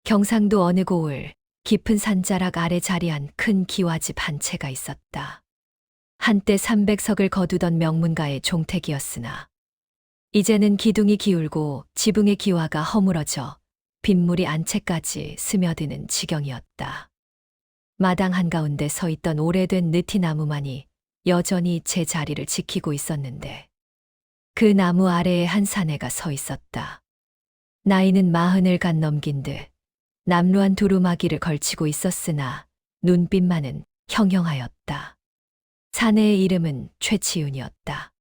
경상도 어느 고을 깊은 산자락 아래 자리한 큰 기와집 한 채가 있었다. 한때 300석을 거두던 명문가의 종택이었으나 이제는 기둥이 기울고 지붕의 기와가 허물어져 빗물이 안채까지 스며드는 지경이었다. 마당 한가운데 서 있던 오래된 느티나무만이 여전히 제 자리를 지키고 있었는데 그 나무 아래에 한 사내가 서 있었다. 나이는 40을 간 넘긴 듯 남루한 두루마기를 걸치고 있었으나 눈빛만은 형형하였다. 사내의 이름은 최치윤이었다.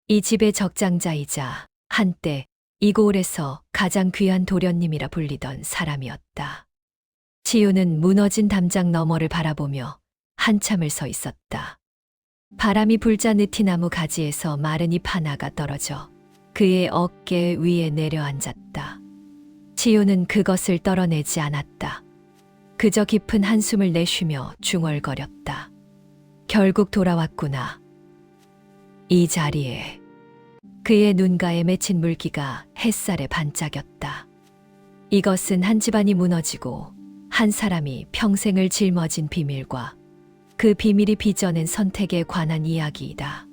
이 집의 적장자이자 한때 이 고을에서 가장 귀한 도련님이라 불리던 사람이었다. 치윤은 무너진 담장 너머를 바라보며 한참을 서 있었다. 바람이 불자 느티나무 가지에서 마른 잎 하나가 떨어져 그의 어깨 위에 내려앉았다. 치윤은 그것을 떨어내지 않았다. 그저 깊은 한숨을 내쉬며 중얼거렸다. 결국 돌아왔구나. 이 자리에 그의 눈가에 맺힌 물기가 햇살에 반짝였다. 이것은 한 집안이 무너지고 한 사람이 평생을 짊어진 비밀과 그 비밀이 빚어낸 선택에 관한 이야기이다.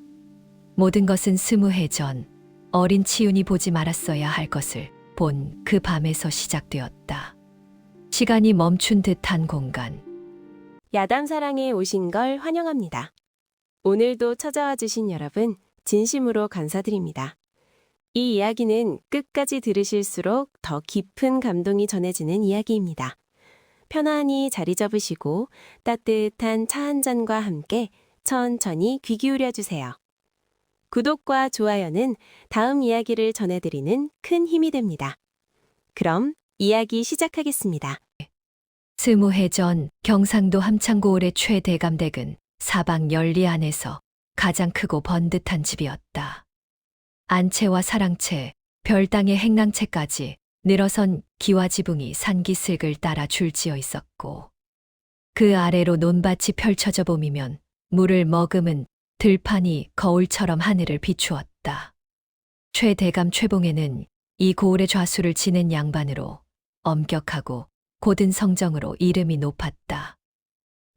모든 것은 20해 전 어린 치윤이 보지 말았어야 할 것을 본 그 밤에서 시작되었다. 시간이 멈춘 듯한 공간. 야담사랑에 오신 걸 환영합니다. 오늘도 찾아와 주신 여러분 진심으로 감사드립니다. 이 이야기는 끝까지 들으실수록 더 깊은 감동이 전해지는 이야기입니다. 편안히 자리 접으시고 따뜻한 차 한 잔과 함께 천천히 귀 기울여 주세요. 구독과 좋아요는 다음 이야기를 전해드리는 큰 힘이 됩니다. 그럼 이야기 시작하겠습니다. 20해 전 경상도 함창고을의 최대감댁은 사방 열리 안에서 가장 크고 번듯한 집이었다. 안채와 사랑채, 별당의 행랑채까지 늘어선 기와 지붕이 산기슭을 따라 줄지어 있었고 그 아래로 논밭이 펼쳐져 보이면 물을 머금은 들판이 거울처럼 하늘을 비추었다. 최대감 최봉에는 이 고을의 좌수를 지낸 양반으로 엄격하고 고든 성정으로 이름이 높았다.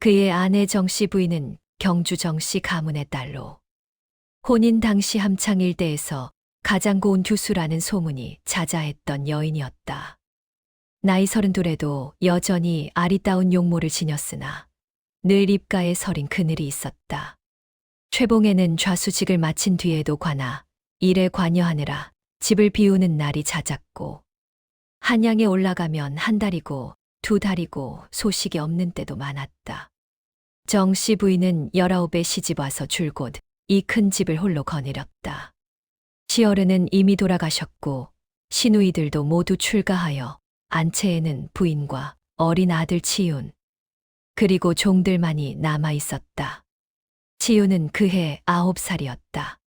그의 아내 정씨 부인은 경주 정씨 가문의 딸로 혼인 당시 함창 일대에서 가장 고운 교수라는 소문이 자자했던 여인이었다. 나이 32에도 여전히 아리따운 용모를 지녔으나 늘 입가에 서린 그늘이 있었다. 최봉에는 좌수직을 마친 뒤에도 관아 일에 관여하느라 집을 비우는 날이 잦았고 한양에 올라가면 한 달이고 두 달이고 소식이 없는 때도 많았다. 정씨 부인은 19에 시집 와서 줄곧 이 큰 집을 홀로 거느렸다. 시어른은 이미 돌아가셨고 시누이들도 모두 출가하여 안채에는 부인과 어린 아들 치윤 그리고 종들만이 남아 있었다. 치윤은 그해 9살이었다.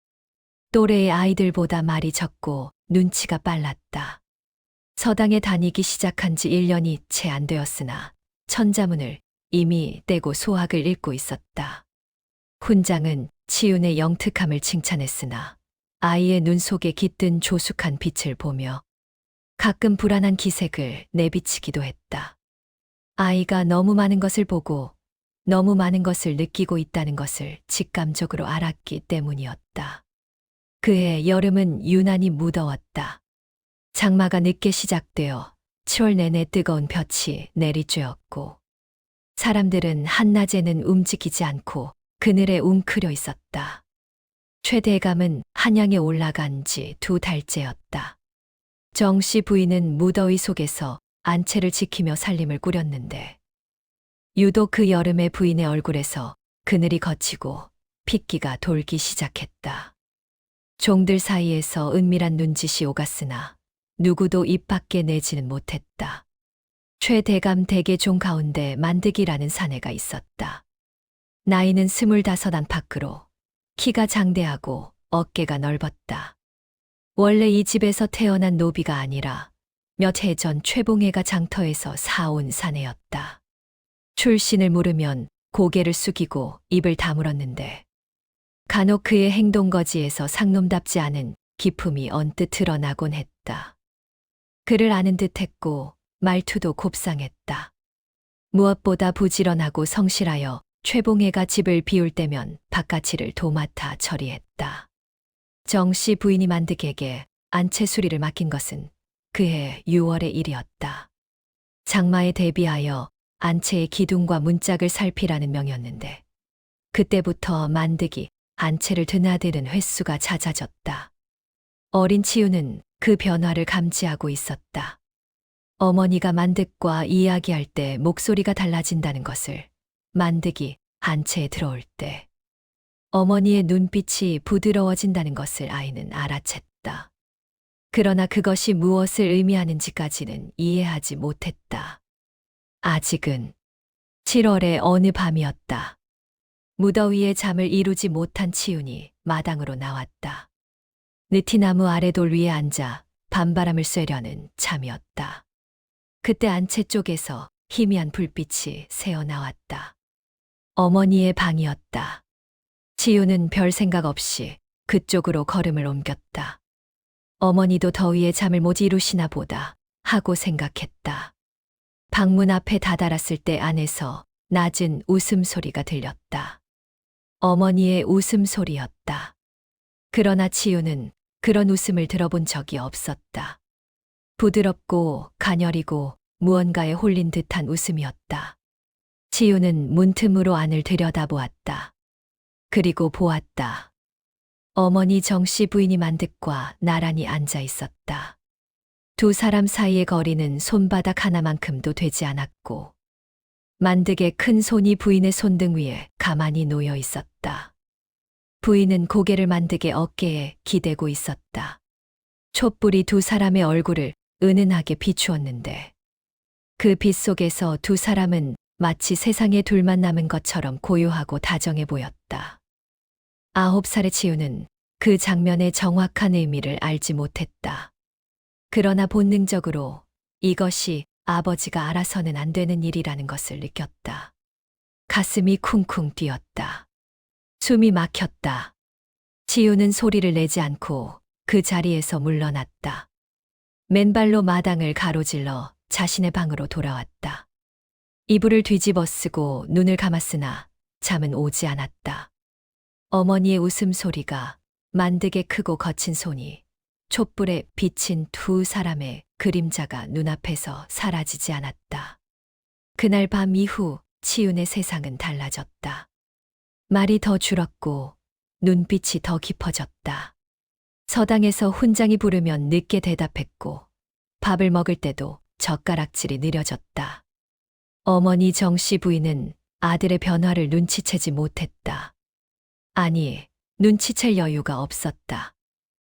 또래의 아이들보다 말이 적고 눈치가 빨랐다. 서당에 다니기 시작한 지 1년이 채 안 되었으나 천자문을 이미 떼고 소학을 읽고 있었다. 훈장은 치윤의 영특함을 칭찬했으나 아이의 눈 속에 깃든 조숙한 빛을 보며 가끔 불안한 기색을 내비치기도 했다. 아이가 너무 많은 것을 보고 너무 많은 것을 느끼고 있다는 것을 직감적으로 알았기 때문이었다. 그해 여름은 유난히 무더웠다. 장마가 늦게 시작되어 7월 내내 뜨거운 볕이 내리쬐었고 사람들은 한낮에는 움직이지 않고 그늘에 웅크려 있었다. 최대감은 한양에 올라간 지 2달째였다. 정씨 부인은 무더위 속에서 안채를 지키며 살림을 꾸렸는데 유독 그 여름에 부인의 얼굴에서 그늘이 걷히고 핏기가 돌기 시작했다. 종들 사이에서 은밀한 눈짓이 오갔으나 누구도 입 밖에 내지는 못했다. 최대감 댁의 종 가운데 만득이라는 사내가 있었다. 나이는 25 안팎으로 키가 장대하고 어깨가 넓었다. 원래 이 집에서 태어난 노비가 아니라 몇 해 전 최봉해가 장터에서 사온 사내였다. 출신을 물으면 고개를 숙이고 입을 다물었는데 간혹 그의 행동거지에서 상놈답지 않은 기품이 언뜻 드러나곤 했다. 그를 아는 듯했고 말투도 곱상했다. 무엇보다 부지런하고 성실하여 최봉애가 집을 비울 때면 바깥일을 도맡아 처리했다. 정씨 부인이 만득에게 안채 수리를 맡긴 것은 그해 6월의 일이었다. 장마에 대비하여 안채의 기둥과 문짝을 살피라는 명이었는데 그때부터 만득이 안채를 드나드는 횟수가 잦아졌다. 어린 치유는 그 변화를 감지하고 있었다. 어머니가 만득과 이야기할 때 목소리가 달라진다는 것을 만득이 안채에 들어올 때 어머니의 눈빛이 부드러워진다는 것을 아이는 알아챘다. 그러나 그것이 무엇을 의미하는지까지는 이해하지 못했다. 아직은 7월의 어느 밤이었다. 무더위에 잠을 이루지 못한 치윤이 마당으로 나왔다. 느티나무 아래 돌 위에 앉아 밤바람을 쐬려는 참이었다. 그때 안채 쪽에서 희미한 불빛이 새어나왔다. 어머니의 방이었다. 치유는 별 생각 없이 그쪽으로 걸음을 옮겼다. 어머니도 더위에 잠을 못 이루시나 보다 하고 생각했다. 방문 앞에 다다랐을 때 안에서 낮은 웃음소리가 들렸다. 어머니의 웃음소리였다. 그러나 치유는 그런 웃음을 들어본 적이 없었다. 부드럽고 가녀리고 무언가에 홀린 듯한 웃음이었다. 치유는 문틈으로 안을 들여다보았다. 그리고 보았다. 어머니 정씨 부인이 만득과 나란히 앉아 있었다. 두 사람 사이의 거리는 손바닥 하나만큼도 되지 않았고 만득의 큰 손이 부인의 손등 위에 가만히 놓여 있었다. 부인은 고개를 만득의 어깨에 기대고 있었다. 촛불이 두 사람의 얼굴을 은은하게 비추었는데 그 빛 속에서 두 사람은 마치 세상에 둘만 남은 것처럼 고요하고 다정해 보였다. 9살의 치유는 그 장면의 정확한 의미를 알지 못했다. 그러나 본능적으로 이것이 아버지가 알아서는 안 되는 일이라는 것을 느꼈다. 가슴이 쿵쿵 뛰었다. 숨이 막혔다. 치유는 소리를 내지 않고 그 자리에서 물러났다. 맨발로 마당을 가로질러 자신의 방으로 돌아왔다. 이불을 뒤집어 쓰고 눈을 감았으나 잠은 오지 않았다. 어머니의 웃음소리가 만득의 크고 거친 손이 촛불에 비친 두 사람의 그림자가 눈앞에서 사라지지 않았다. 그날 밤 이후 치윤의 세상은 달라졌다. 말이 더 줄었고 눈빛이 더 깊어졌다. 서당에서 훈장이 부르면 늦게 대답했고 밥을 먹을 때도 젓가락질이 느려졌다. 어머니 정씨 부인은 아들의 변화를 눈치채지 못했다. 아니, 눈치챌 여유가 없었다.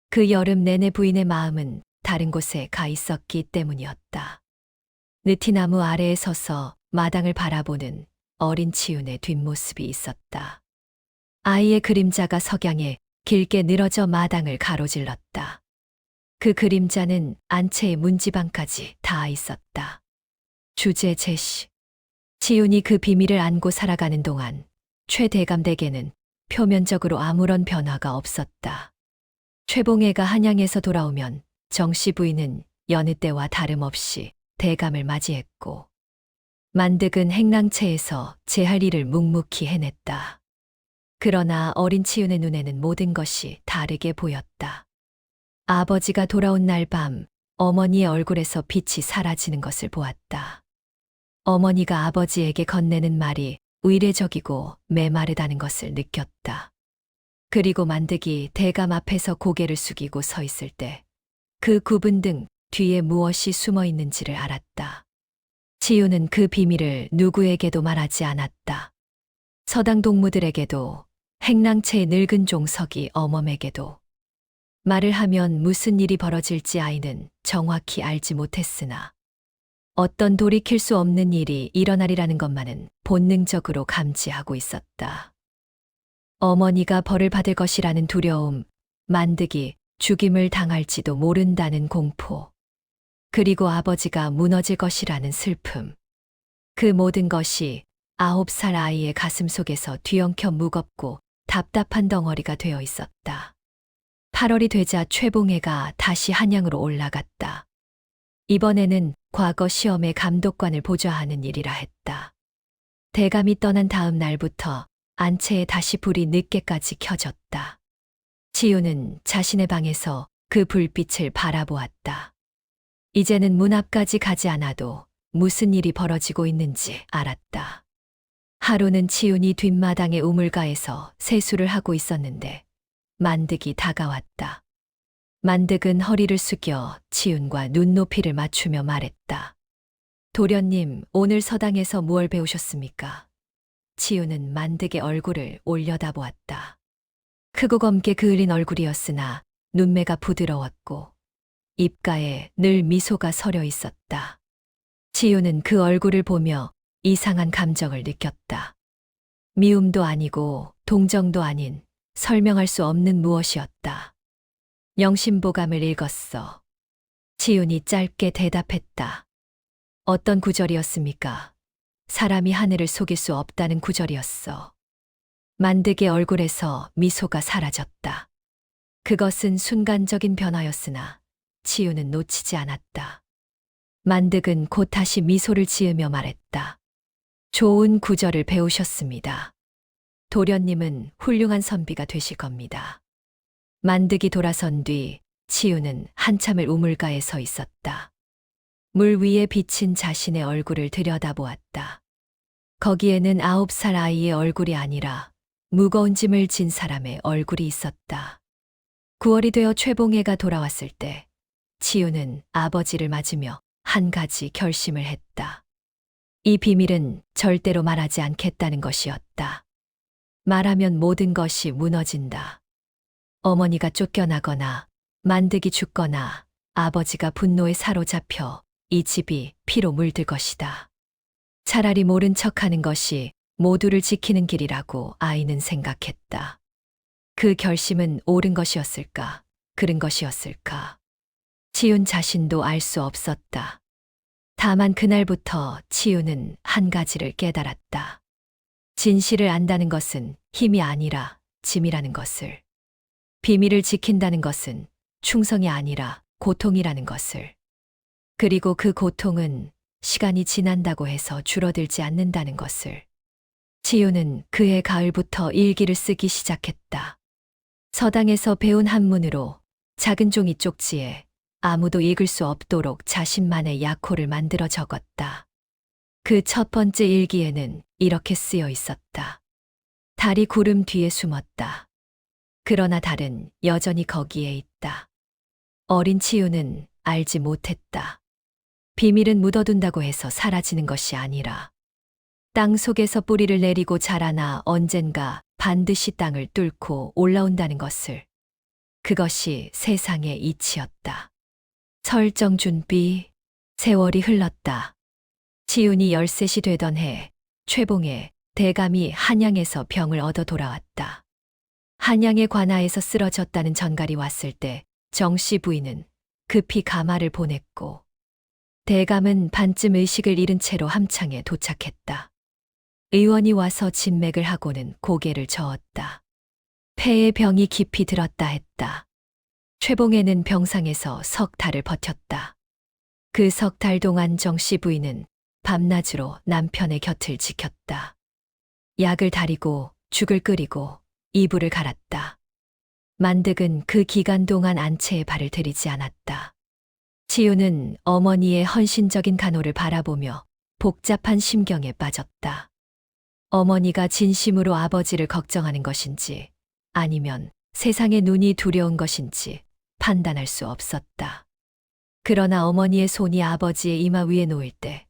그 여름 내내 부인의 마음은 다른 곳에 가 있었기 때문이었다. 느티나무 아래에 서서 마당을 바라보는 어린 치윤의 뒷모습이 있었다. 아이의 그림자가 석양에 길게 늘어져 마당을 가로질렀다. 그 그림자는 안채의 문지방까지 닿아 있었다. 주제 제시. 치윤이 그 비밀을 안고 살아가는 동안 최 대감댁에는 표면적으로 아무런 변화가 없었다. 최봉애가 한양에서 돌아오면 정씨 부인은 여느 때와 다름없이 대감을 맞이했고 만득은 행랑채에서 제 할 일을 묵묵히 해냈다. 그러나 어린 치윤의 눈에는 모든 것이 다르게 보였다. 아버지가 돌아온 날 밤 어머니의 얼굴에서 빛이 사라지는 것을 보았다. 어머니가 아버지에게 건네는 말이 의례적이고 메마르다는 것을 느꼈다. 그리고 만득이 대감 앞에서 고개를 숙이고 서 있을 때 그 구분 등 뒤에 무엇이 숨어 있는지를 알았다. 치유는 그 비밀을 누구에게도 말하지 않았다. 서당 동무들에게도 행랑채의 늙은 종석이 어멈에게도 말을 하면 무슨 일이 벌어질지 아이는 정확히 알지 못했으나 어떤 돌이킬 수 없는 일이 일어나리라는 것만은 본능적으로 감지하고 있었다. 어머니가 벌을 받을 것이라는 두려움, 만득이 죽임을 당할지도 모른다는 공포, 그리고 아버지가 무너질 것이라는 슬픔. 그 모든 것이 9살 아이의 가슴 속에서 뒤엉켜 무겁고 답답한 덩어리가 되어 있었다. 8월이 되자 최봉애가 다시 한양으로 올라갔다. 이번에는 과거 시험의 감독관을 보좌하는 일이라 했다. 대감이 떠난 다음 날부터 안채에 다시 불이 늦게까지 켜졌다. 치유는 자신의 방에서 그 불빛을 바라보았다. 이제는 문 앞까지 가지 않아도 무슨 일이 벌어지고 있는지 알았다. 하루는 치윤이 뒷마당의 우물가에서 세수를 하고 있었는데 만득이 다가왔다. 만득은 허리를 숙여 치윤과 눈높이를 맞추며 말했다. 도련님, 오늘 서당에서 무얼 배우셨습니까? 치윤은 만득의 얼굴을 올려다보았다. 크고 검게 그을린 얼굴이었으나 눈매가 부드러웠고 입가에 늘 미소가 서려 있었다. 치윤은 그 얼굴을 보며 이상한 감정을 느꼈다. 미움도 아니고 동정도 아닌 설명할 수 없는 무엇이었다. 영심보감을 읽었어. 치윤이 짧게 대답했다. 어떤 구절이었습니까? 사람이 하늘을 속일 수 없다는 구절이었어. 만득의 얼굴에서 미소가 사라졌다. 그것은 순간적인 변화였으나 치유는 놓치지 않았다. 만득은 곧 다시 미소를 지으며 말했다. 좋은 구절을 배우셨습니다. 도련님은 훌륭한 선비가 되실 겁니다. 만득이 돌아선 뒤 치유는 한참을 우물가에 서 있었다. 물 위에 비친 자신의 얼굴을 들여다보았다. 거기에는 9살 아이의 얼굴이 아니라 무거운 짐을 진 사람의 얼굴이 있었다. 9월이 되어 최봉해가 돌아왔을 때 치유는 아버지를 맞으며 한 가지 결심을 했다. 이 비밀은 절대로 말하지 않겠다는 것이었다. 말하면 모든 것이 무너진다. 어머니가 쫓겨나거나 만득이 죽거나 아버지가 분노에 사로잡혀 이 집이 피로 물들 것이다. 차라리 모른 척하는 것이 모두를 지키는 길이라고 아이는 생각했다. 그 결심은 옳은 것이었을까? 그른 것이었을까? 치윤 자신도 알 수 없었다. 다만 그날부터 치윤은 한 가지를 깨달았다. 진실을 안다는 것은 힘이 아니라 짐이라는 것을. 비밀을 지킨다는 것은 충성이 아니라 고통이라는 것을. 그리고 그 고통은 시간이 지난다고 해서 줄어들지 않는다는 것을. 치유는 그해 가을부터 일기를 쓰기 시작했다. 서당에서 배운 한문으로 작은 종이 쪽지에 아무도 읽을 수 없도록 자신만의 약호를 만들어 적었다. 그 첫 번째 일기에는 이렇게 쓰여 있었다. 달이 구름 뒤에 숨었다. 그러나 달은 여전히 거기에 있다. 어린 치유는 알지 못했다. 비밀은 묻어둔다고 해서 사라지는 것이 아니라 땅 속에서 뿌리를 내리고 자라나 언젠가 반드시 땅을 뚫고 올라온다는 것을. 그것이 세상의 이치였다. 설정 준비, 세월이 흘렀다. 치윤이 13이 되던 해, 최봉에 대감이 한양에서 병을 얻어 돌아왔다. 한양의 관아에서 쓰러졌다는 전갈이 왔을 때 정씨 부인은 급히 가마를 보냈고 대감은 반쯤 의식을 잃은 채로 함창에 도착했다. 의원이 와서 진맥을 하고는 고개를 저었다. 폐에 병이 깊이 들었다 했다. 최봉에는 병상에서 석 달을 버텼다. 그 석 달 동안 정씨 부인은 밤낮으로 남편의 곁을 지켰다. 약을 다리고 죽을 끓이고 이불을 갈았다. 만득은 그 기간 동안 안채에 발을 들이지 않았다. 치유는 어머니의 헌신적인 간호를 바라보며 복잡한 심경에 빠졌다. 어머니가 진심으로 아버지를 걱정하는 것인지 아니면 세상의 눈이 두려운 것인지 판단할 수 없었다. 그러나 어머니의 손이 아버지의 이마 위에 놓일 때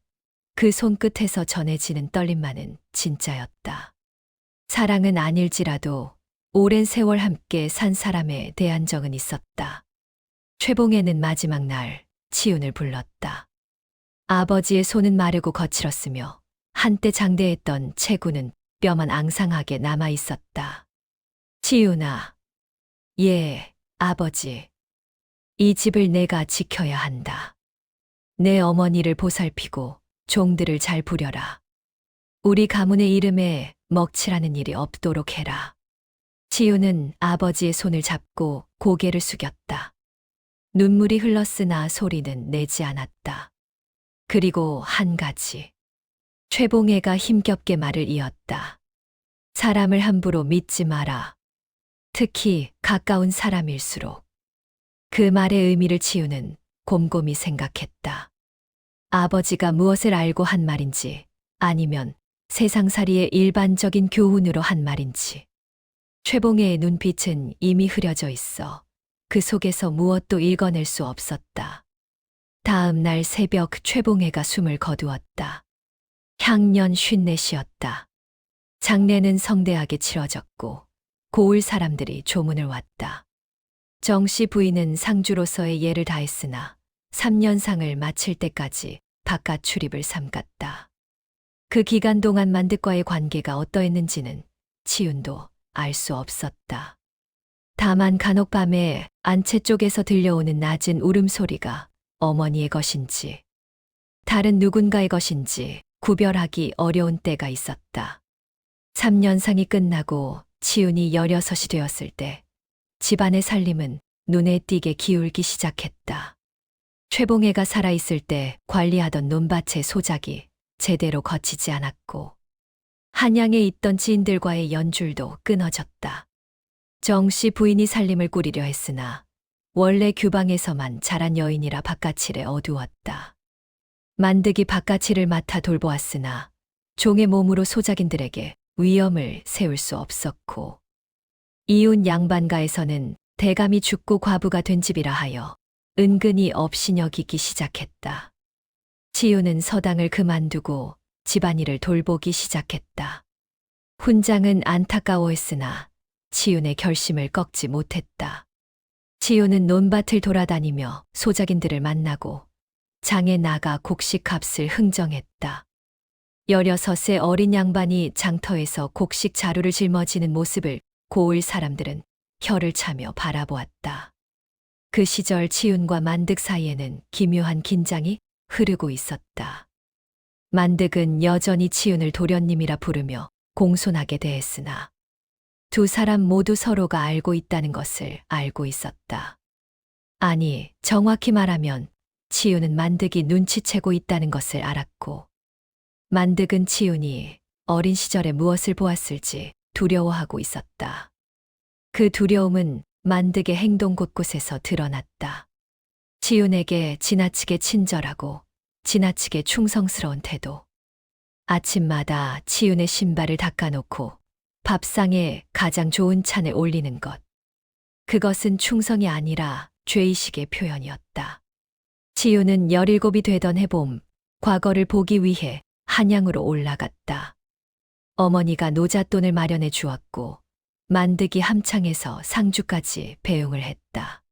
그 손끝에서 전해지는 떨림만은 진짜였다. 사랑은 아닐지라도 오랜 세월 함께 산 사람에 대한 정은 있었다. 최봉에는 마지막 날 치윤을 불렀다. 아버지의 손은 마르고 거칠었으며 한때 장대했던 체구는 뼈만 앙상하게 남아 있었다. 치윤아, 예, 아버지. 이 집을 내가 지켜야 한다. 내 어머니를 보살피고 종들을 잘 부려라. 우리 가문의 이름에 먹칠하는 일이 없도록 해라. 치윤은 아버지의 손을 잡고 고개를 숙였다. 눈물이 흘렀으나 소리는 내지 않았다. 그리고 한 가지. 최봉애가 힘겹게 말을 이었다. 사람을 함부로 믿지 마라. 특히 가까운 사람일수록. 그 말의 의미를 치유는 곰곰이 생각했다. 아버지가 무엇을 알고 한 말인지, 아니면 세상살이의 일반적인 교훈으로 한 말인지. 최봉애의 눈빛은 이미 흐려져 있어 그 속에서 무엇도 읽어낼 수 없었다. 다음 날 새벽 최봉애가 숨을 거두었다. 향년 54이었다. 장례는 성대하게 치러졌고 고을 사람들이 조문을 왔다. 정씨 부인은 상주로서의 예를 다했으나 3년상을 마칠 때까지 바깥 출입을 삼갔다. 그 기간 동안 만득과의 관계가 어떠했는지는 치윤도 알 수 없었다. 다만 간혹 밤에 안채 쪽에서 들려오는 낮은 울음소리가 어머니의 것인지 다른 누군가의 것인지 구별하기 어려운 때가 있었다. 3년상이 끝나고 치윤이 16이 되었을 때 집안의 살림은 눈에 띄게 기울기 시작했다. 최봉애가 살아있을 때 관리하던 논밭의 소작이 제대로 거치지 않았고 한양에 있던 지인들과의 연줄도 끊어졌다. 정씨 부인이 살림을 꾸리려 했으나 원래 규방에서만 자란 여인이라 바깥일에 어두웠다. 만득이 바깥일을 맡아 돌보았으나 종의 몸으로 소작인들에게 위험을 세울 수 없었고 이웃 양반가에서는 대감이 죽고 과부가 된 집이라 하여 은근히 업신여기기 시작했다. 치유는 서당을 그만두고 집안일을 돌보기 시작했다. 훈장은 안타까워했으나 치윤의 결심을 꺾지 못했다. 치윤은 논밭을 돌아다니며 소작인들을 만나고 장에 나가 곡식값을 흥정했다. 16의 어린 양반이 장터에서 곡식 자루를 짊어지는 모습을 고을 사람들은 혀를 차며 바라보았다. 그 시절 치윤과 만득 사이에는 기묘한 긴장이 흐르고 있었다. 만득은 여전히 치윤을 도련님이라 부르며 공손하게 대했으나 두 사람 모두 서로가 알고 있다는 것을 알고 있었다. 아니, 정확히 말하면 치윤은 만득이 눈치채고 있다는 것을 알았고 만득은 치윤이 어린 시절에 무엇을 보았을지 두려워하고 있었다. 그 두려움은 만득의 행동 곳곳에서 드러났다. 치윤에게 지나치게 친절하고 지나치게 충성스러운 태도. 아침마다 치윤의 신발을 닦아놓고 밥상에 가장 좋은 찬을 올리는 것. 그것은 충성이 아니라 죄의식의 표현이었다. 치윤은 17이 되던 해봄, 과거를 보기 위해 한양으로 올라갔다. 어머니가 노잣돈을 마련해 주었고 만득이 함창에서 상주까지 배웅을 했다.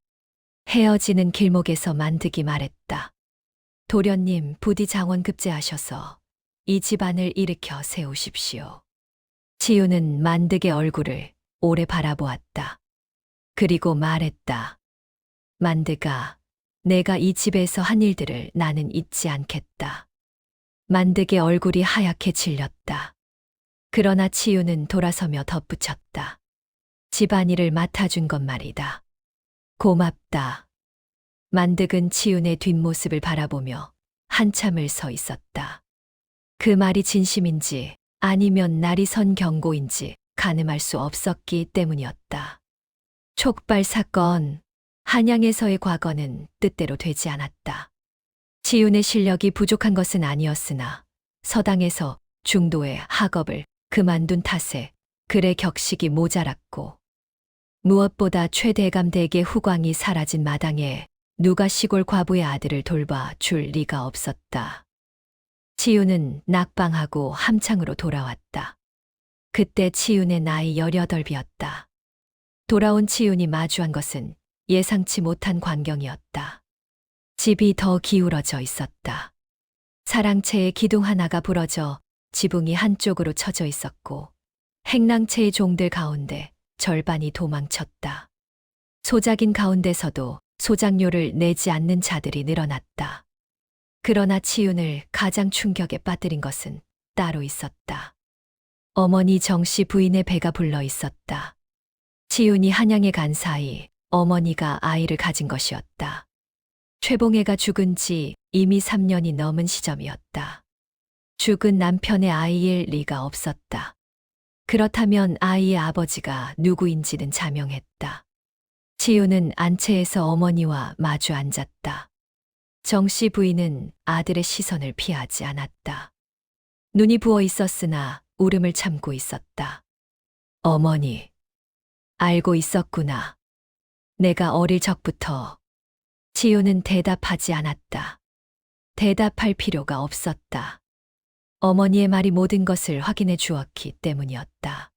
헤어지는 길목에서 만득이 말했다. 도련님 부디 장원급제하셔서 이 집안을 일으켜 세우십시오. 치유는 만득의 얼굴을 오래 바라보았다. 그리고 말했다. 만득아, 내가 이 집에서 한 일들을 나는 잊지 않겠다. 만득의 얼굴이 하얗게 질렸다. 그러나 치유는 돌아서며 덧붙였다. 집안일을 맡아준 것 말이다. 고맙다. 만득은 치윤의 뒷모습을 바라보며 한참을 서 있었다. 그 말이 진심인지 아니면 날이 선 경고인지 가늠할 수 없었기 때문이었다. 촉발 사건, 한양에서의 과거는 뜻대로 되지 않았다. 치윤의 실력이 부족한 것은 아니었으나 서당에서 중도의 학업을 그만둔 탓에 글의 격식이 모자랐고 무엇보다 최대감 댁의 후광이 사라진 마당에 누가 시골 과부의 아들을 돌봐 줄 리가 없었다. 치윤은 낙방하고 함창으로 돌아왔다. 그때 치윤의 나이 18이었다. 돌아온 치윤이 마주한 것은 예상치 못한 광경이었다. 집이 더 기울어져 있었다. 사랑채의 기둥 하나가 부러져 지붕이 한쪽으로 처져 있었고 행랑채의 종들 가운데 절반이 도망쳤다. 소작인 가운데서도 소작료를 내지 않는 자들이 늘어났다. 그러나 치윤을 가장 충격에 빠뜨린 것은 따로 있었다. 어머니 정씨 부인의 배가 불러 있었다. 치윤이 한양에 간 사이 어머니가 아이를 가진 것이었다. 최봉애가 죽은 지 이미 3년이 넘은 시점이었다. 죽은 남편의 아이일 리가 없었다. 그렇다면 아이의 아버지가 누구인지는 자명했다. 치유는 안채에서 어머니와 마주 앉았다. 정씨 부인은 아들의 시선을 피하지 않았다. 눈이 부어 있었으나 울음을 참고 있었다. 어머니, 알고 있었구나. 내가 어릴 적부터. 치유는 대답하지 않았다. 대답할 필요가 없었다. 어머니의 말이 모든 것을 확인해 주었기 때문이었다.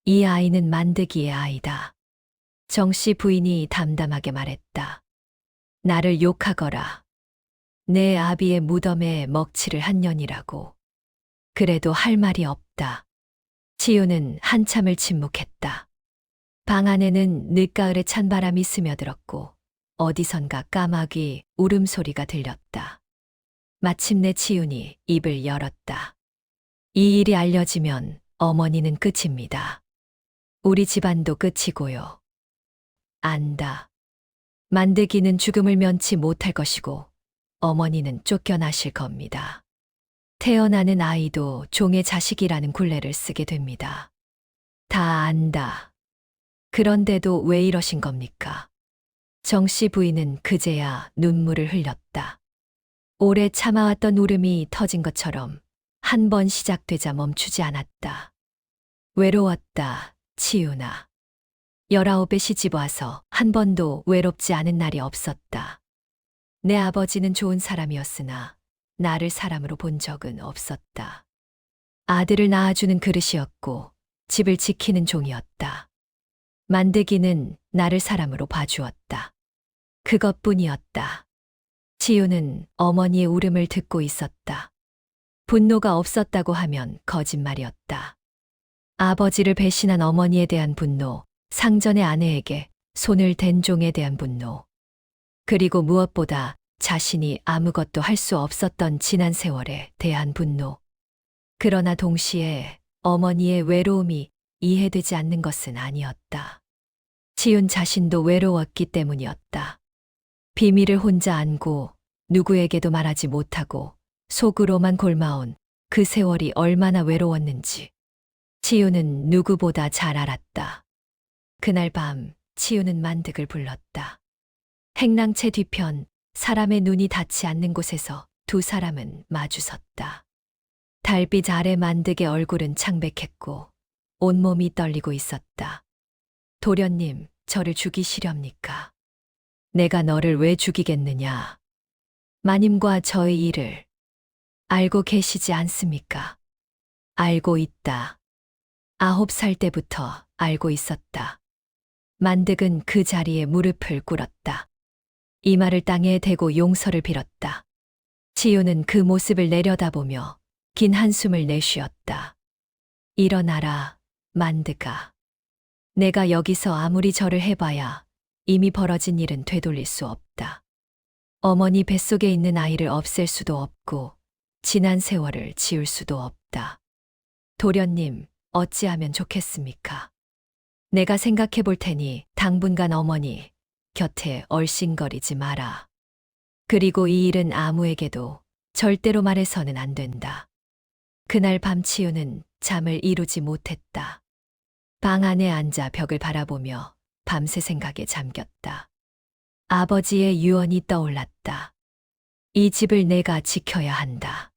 이 아이는 만드기의 아이다. 정씨 부인이 담담하게 말했다. 나를 욕하거라. 내 아비의 무덤에 먹칠을 한 년이라고. 그래도 할 말이 없다. 치유는 한참을 침묵했다. 방 안에는 늦가을에 찬바람이 스며들었고 어디선가 까마귀 울음소리가 들렸다. 마침내 치윤이 입을 열었다. 이 일이 알려지면 어머니는 끝입니다. 우리 집안도 끝이고요. 안다. 만드기는 죽음을 면치 못할 것이고 어머니는 쫓겨나실 겁니다. 태어나는 아이도 종의 자식이라는 굴레를 쓰게 됩니다. 다 안다. 그런데도 왜 이러신 겁니까? 정씨 부인은 그제야 눈물을 흘렸다. 오래 참아왔던 울음이 터진 것처럼 한 번 시작되자 멈추지 않았다. 외로웠다, 치윤아. 19에 시집 와서 한 번도 외롭지 않은 날이 없었다. 내 아버지는 좋은 사람이었으나 나를 사람으로 본 적은 없었다. 아들을 낳아주는 그릇이었고 집을 지키는 종이었다. 만드기는 나를 사람으로 봐주었다. 그것뿐이었다. 치유는 어머니의 울음을 듣고 있었다. 분노가 없었다고 하면 거짓말이었다. 아버지를 배신한 어머니에 대한 분노, 상전의 아내에게 손을 댄 종에 대한 분노, 그리고 무엇보다 자신이 아무것도 할 수 없었던 지난 세월에 대한 분노. 그러나 동시에 어머니의 외로움이 이해되지 않는 것은 아니었다. 치윤 자신도 외로웠기 때문이었다. 비밀을 혼자 안고 누구에게도 말하지 못하고 속으로만 골마온 그 세월이 얼마나 외로웠는지 치윤은 누구보다 잘 알았다. 그날 밤 치윤은 만득을 불렀다. 행랑채 뒤편 사람의 눈이 닿지 않는 곳에서 두 사람은 마주섰다. 달빛 아래 만득의 얼굴은 창백했고 온몸이 떨리고 있었다. 도련님, 저를 죽이시렵니까? 내가 너를 왜 죽이겠느냐? 마님과 저의 일을 알고 계시지 않습니까? 알고 있다. 9살 때부터 알고 있었다. 만득은 그 자리에 무릎을 꿇었다. 이마를 땅에 대고 용서를 빌었다. 치유는 그 모습을 내려다보며 긴 한숨을 내쉬었다. 일어나라, 만드가. 내가 여기서 아무리 절을 해봐야 이미 벌어진 일은 되돌릴 수 없다. 어머니 뱃속에 있는 아이를 없앨 수도 없고 지난 세월을 지울 수도 없다. 도련님, 어찌하면 좋겠습니까? 내가 생각해 볼 테니 당분간 어머니 곁에 얼씬거리지 마라. 그리고 이 일은 아무에게도 절대로 말해서는 안 된다. 그날 밤 치유는 잠을 이루지 못했다. 방 안에 앉아 벽을 바라보며 밤새 생각에 잠겼다. 아버지의 유언이 떠올랐다. 이 집을 내가 지켜야 한다.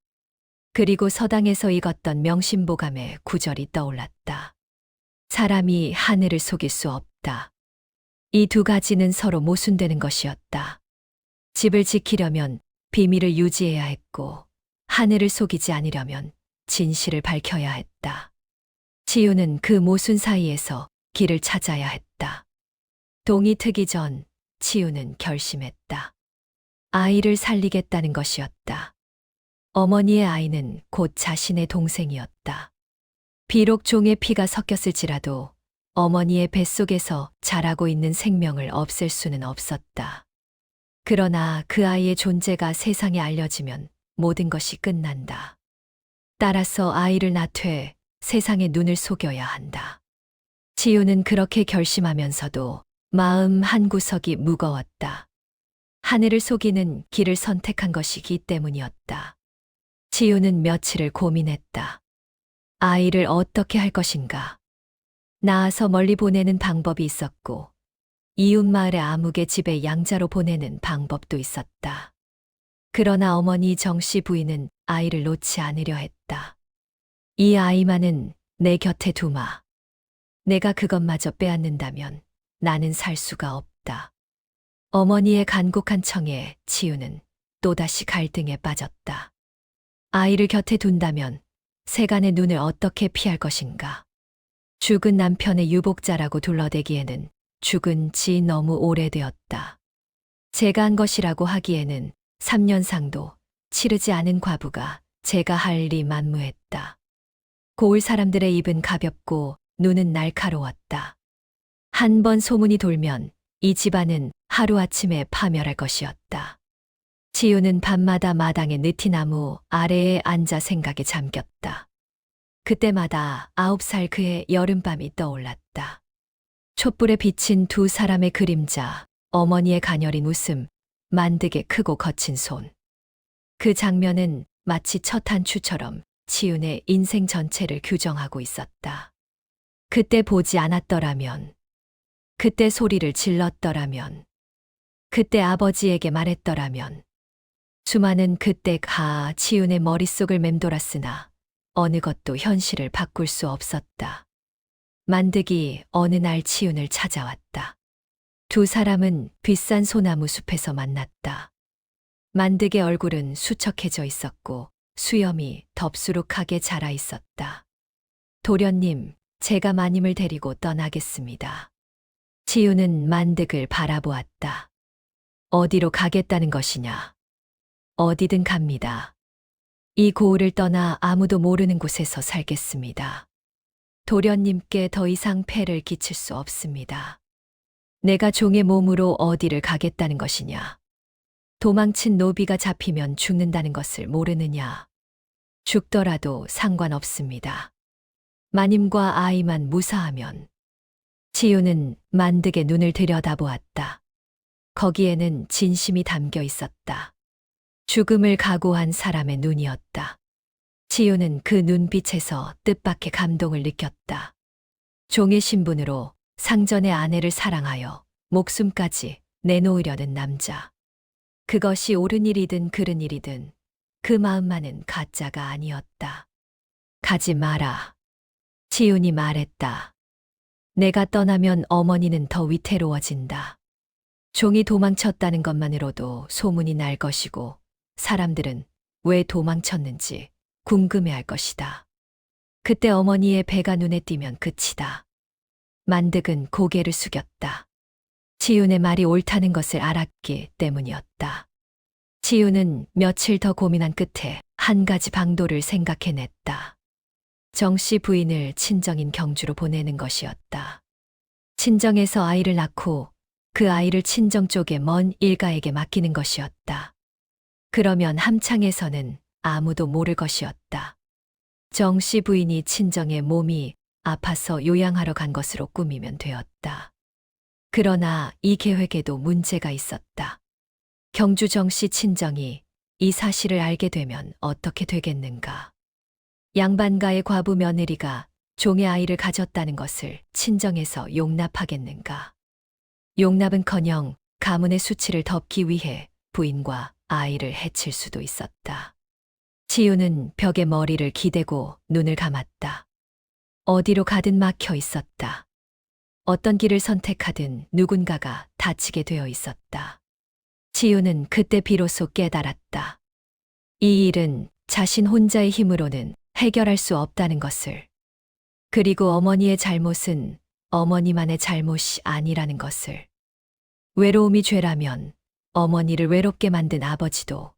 그리고 서당에서 읽었던 명심보감의 구절이 떠올랐다. 사람이 하늘을 속일 수 없다. 이 두 가지는 서로 모순되는 것이었다. 집을 지키려면 비밀을 유지해야 했고 하늘을 속이지 않으려면 진실을 밝혀야 했다. 치유는 그 모순 사이에서 길을 찾아야 했다. 동이 트기 전 치유는 결심했다. 아이를 살리겠다는 것이었다. 어머니의 아이는 곧 자신의 동생이었다. 비록 종의 피가 섞였을지라도 어머니의 뱃속에서 자라고 있는 생명을 없앨 수는 없었다. 그러나 그 아이의 존재가 세상에 알려지면 모든 것이 끝난다. 따라서 아이를 낳되 세상의 눈을 속여야 한다. 치유는 그렇게 결심하면서도 마음 한구석이 무거웠다. 하늘을 속이는 길을 선택한 것이기 때문이었다. 지우는 며칠을 고민했다. 아이를 어떻게 할 것인가? 낳아서 멀리 보내는 방법이 있었고, 이웃 마을의 아무개 집에 양자로 보내는 방법도 있었다. 그러나 어머니 정씨 부인은 아이를 놓지 않으려 했다. 이 아이만은 내 곁에 두마. 내가 그것마저 빼앗는다면 나는 살 수가 없다. 어머니의 간곡한 청에 지우는 또다시 갈등에 빠졌다. 아이를 곁에 둔다면 세간의 눈을 어떻게 피할 것인가? 죽은 남편의 유복자라고 둘러대기에는 죽은 지 너무 오래되었다. 제가 한 것이라고 하기에는 3년상도 치르지 않은 과부가 제가 할 일이 만무했다. 고을 사람들의 입은 가볍고 눈은 날카로웠다. 한 번 소문이 돌면 이 집안은 하루아침에 파멸할 것이었다. 지우는 밤마다 마당의 느티나무 아래에 앉아 생각에 잠겼다. 그때마다 9살 그의 여름밤이 떠올랐다. 촛불에 비친 두 사람의 그림자, 어머니의 가녀린 웃음, 만득의 크고 거친 손. 그 장면은 마치 첫 한추처럼 지훈의 인생 전체를 규정하고 있었다. 그때 보지 않았더라면, 그때 소리를 질렀더라면, 그때 아버지에게 말했더라면, 수많은 그때가 지훈의 머릿속을 맴돌았으나 어느 것도 현실을 바꿀 수 없었다. 만득이 어느 날 지훈을 찾아왔다. 두 사람은 비싼 소나무 숲에서 만났다. 만득의 얼굴은 수척해져 있었고 수염이 덥수룩하게 자라 있었다. 도련님, 제가 마님을 데리고 떠나겠습니다. 지훈은 만득을 바라보았다. 어디로 가겠다는 것이냐? 어디든 갑니다. 이 고을을 떠나 아무도 모르는 곳에서 살겠습니다. 도련님께 더 이상 폐를 끼칠 수 없습니다. 내가 종의 몸으로 어디를 가겠다는 것이냐? 도망친 노비가 잡히면 죽는다는 것을 모르느냐? 죽더라도 상관없습니다. 마님과 아이만 무사하면. 지우는 만득의 눈을 들여다보았다. 거기에는 진심이 담겨 있었다. 죽음을 각오한 사람의 눈이었다. 지우는 그 눈빛에서 뜻밖의 감동을 느꼈다. 종의 신분으로 상전의 아내를 사랑하여 목숨까지 내놓으려는 남자. 그것이 옳은 일이든 그른 일이든 그 마음만은 가짜가 아니었다. 가지 마라. 지훈이 말했다. 내가 떠나면 어머니는 더 위태로워진다. 종이 도망쳤다는 것만으로도 소문이 날 것이고 사람들은 왜 도망쳤는지 궁금해할 것이다. 그때 어머니의 배가 눈에 띄면 끝이다. 만득은 고개를 숙였다. 지훈의 말이 옳다는 것을 알았기 때문이었다. 지훈은 며칠 더 고민한 끝에 한 가지 방도를 생각해냈다. 정씨 부인을 친정인 경주로 보내는 것이었다. 친정에서 아이를 낳고 그 아이를 친정 쪽의 먼 일가에게 맡기는 것이었다. 그러면 함창에서는 아무도 모를 것이었다. 정씨 부인이 친정의 몸이 아파서 요양하러 간 것으로 꾸미면 되었다. 그러나 이 계획에도 문제가 있었다. 경주 정씨 친정이 이 사실을 알게 되면 어떻게 되겠는가? 양반가의 과부 며느리가 종의 아이를 가졌다는 것을 친정에서 용납하겠는가? 용납은커녕 가문의 수치를 덮기 위해 부인과 아이를 해칠 수도 있었다. 지우는 벽에 머리를 기대고 눈을 감았다. 어디로 가든 막혀 있었다. 어떤 길을 선택하든 누군가가 다치게 되어 있었다. 지우는 그때 비로소 깨달았다. 이 일은 자신 혼자의 힘으로는 해결할 수 없다는 것을. 그리고 어머니의 잘못은 어머니만의 잘못이 아니라는 것을. 외로움이 죄라면 어머니를 외롭게 만든 아버지도,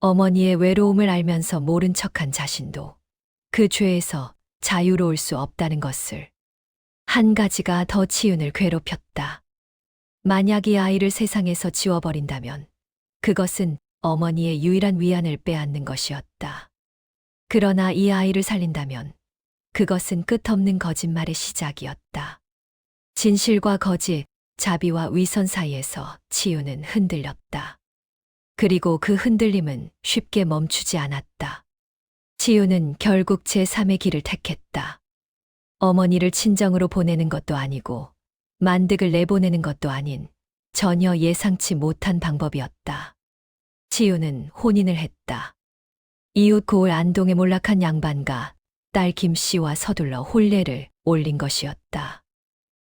어머니의 외로움을 알면서 모른 척한 자신도 그 죄에서 자유로울 수 없다는 것을. 한 가지가 더 지훈을 괴롭혔다. 만약 이 아이를 세상에서 지워버린다면 그것은 어머니의 유일한 위안을 빼앗는 것이었다. 그러나 이 아이를 살린다면 그것은 끝없는 거짓말의 시작이었다. 진실과 거짓, 자비와 위선 사이에서 치유는 흔들렸다. 그리고 그 흔들림은 쉽게 멈추지 않았다. 치유는 결국 제3의 길을 택했다. 어머니를 친정으로 보내는 것도 아니고 만득을 내보내는 것도 아닌 전혀 예상치 못한 방법이었다. 치유는 혼인을 했다. 이웃 고을 안동의 몰락한 양반과 딸 김씨와 서둘러 혼례를 올린 것이었다.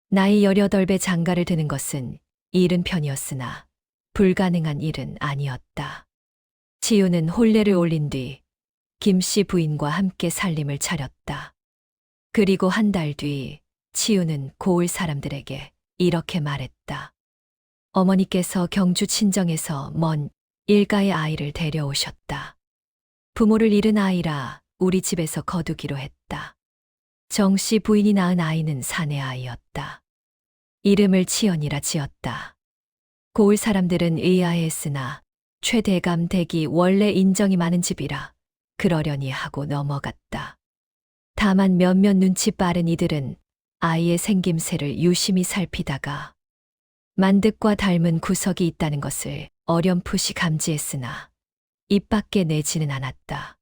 나이 18배 장가를 드는 것은 이른 편이었으나 불가능한 일은 아니었다. 치유는 혼례를 올린 뒤 김씨 부인과 함께 살림을 차렸다. 그리고 한 달 뒤 치유는 고을 사람들에게 이렇게 말했다. 어머니께서 경주 친정에서 먼 일가의 아이를 데려오셨다. 부모를 잃은 아이라 우리 집에서 거두기로 했다. 정씨 부인이 낳은 아이는 사내 아이였다. 이름을 치연이라 지었다. 고을 사람들은 의아해했으나 최대감 댁이 원래 인정이 많은 집이라 그러려니 하고 넘어갔다. 다만 몇몇 눈치 빠른 이들은 아이의 생김새를 유심히 살피다가 만득과 닮은 구석이 있다는 것을 어렴풋이 감지했으나 입 밖에 내지는 않았다.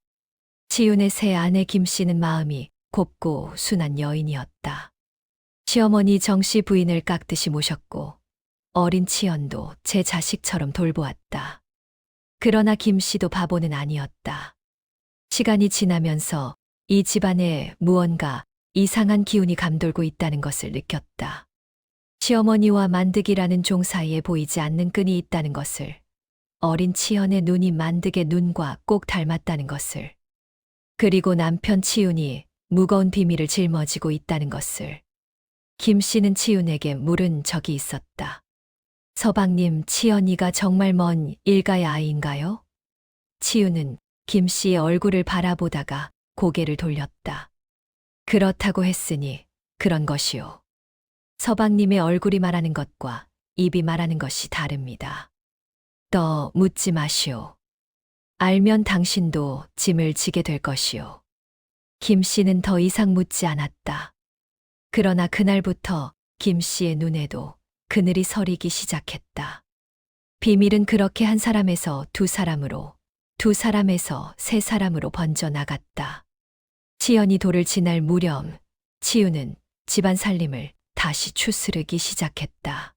치윤의 새 아내 김씨는 마음이 곱고 순한 여인이었다. 시어머니 정씨 부인을 깍듯이 모셨고 어린 치연도 제 자식처럼 돌보았다. 그러나 김씨도 바보는 아니었다. 시간이 지나면서 이 집안에 무언가 이상한 기운이 감돌고 있다는 것을 느꼈다. 시어머니와 만득이라는 종 사이에 보이지 않는 끈이 있다는 것을, 어린 치연의 눈이 만득의 눈과 꼭 닮았다는 것을, 그리고 남편 치윤이 무거운 비밀을 짊어지고 있다는 것을 김씨는 치윤에게 물은 적이 있었다. 서방님, 치연이가 정말 먼 일가의 아이인가요? 치윤은 김씨의 얼굴을 바라보다가 고개를 돌렸다. 그렇다고 했으니 그런 것이오. 서방님의 얼굴이 말하는 것과 입이 말하는 것이 다릅니다. 더 묻지 마시오. 알면 당신도 짐을 지게 될 것이오. 김씨는 더 이상 묻지 않았다. 그러나 그날부터 김씨의 눈에도 그늘이 서리기 시작했다. 비밀은 그렇게 한 사람에서 두 사람으로, 두 사람에서 세 사람으로 번져나갔다. 치연이 돌을 지날 무렴, 치유는 집안 살림을 다시 추스르기 시작했다.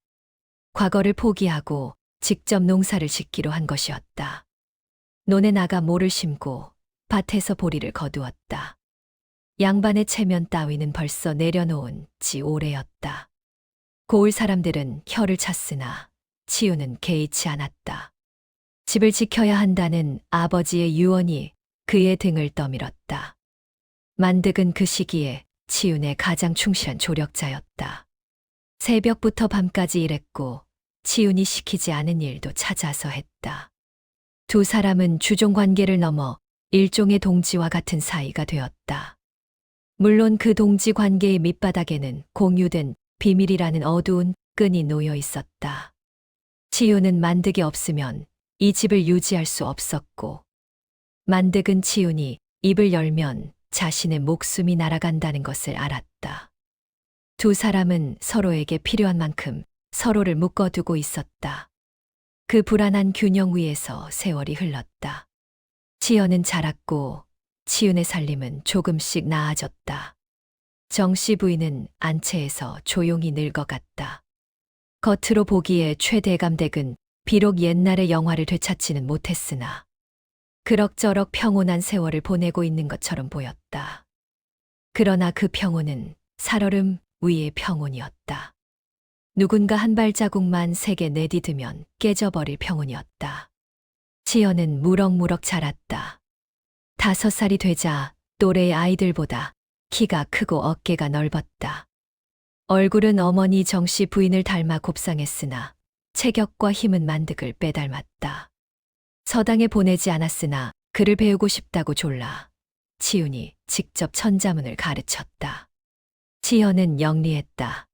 과거를 포기하고 직접 농사를 짓기로 한 것이었다. 논에 나가 모를 심고 밭에서 보리를 거두었다. 양반의 체면 따위는 벌써 내려놓은 지 오래였다. 고을 사람들은 혀를 찼으나 치유는 개의치 않았다. 집을 지켜야 한다는 아버지의 유언이 그의 등을 떠밀었다. 만득은 그 시기에 치윤의 가장 충실한 조력자였다. 새벽부터 밤까지 일했고 치윤이 시키지 않은 일도 찾아서 했다. 두 사람은 주종 관계를 넘어 일종의 동지와 같은 사이가 되었다. 물론 그 동지 관계의 밑바닥에는 공유된 비밀이라는 어두운 끈이 놓여 있었다. 치윤은 만득이 없으면 이 집을 유지할 수 없었고, 만득은 치윤이 입을 열면 자신의 목숨이 날아간다는 것을 알았다. 두 사람은 서로에게 필요한 만큼 서로를 묶어두고 있었다. 그 불안한 균형 위에서 세월이 흘렀다. 치연은 자랐고 치윤의 살림은 조금씩 나아졌다. 정씨 부인은 안채에서 조용히 늙어갔다. 겉으로 보기에 최대감 댁은 비록 옛날의 영화를 되찾지는 못했으나 그럭저럭 평온한 세월을 보내고 있는 것처럼 보였다. 그러나 그 평온은 살얼음 위의 평온이었다. 누군가 한 발자국만 세게 내디디면 깨져버릴 평온이었다. 치연은 무럭무럭 자랐다. 5살이 되자 또래의 아이들보다 키가 크고 어깨가 넓었다. 얼굴은 어머니 정씨 부인을 닮아 곱상했으나 체격과 힘은 만득을 빼닮았다. 서당에 보내지 않았으나 글을 배우고 싶다고 졸라 치윤이 직접 천자문을 가르쳤다. 치연은 영리했다.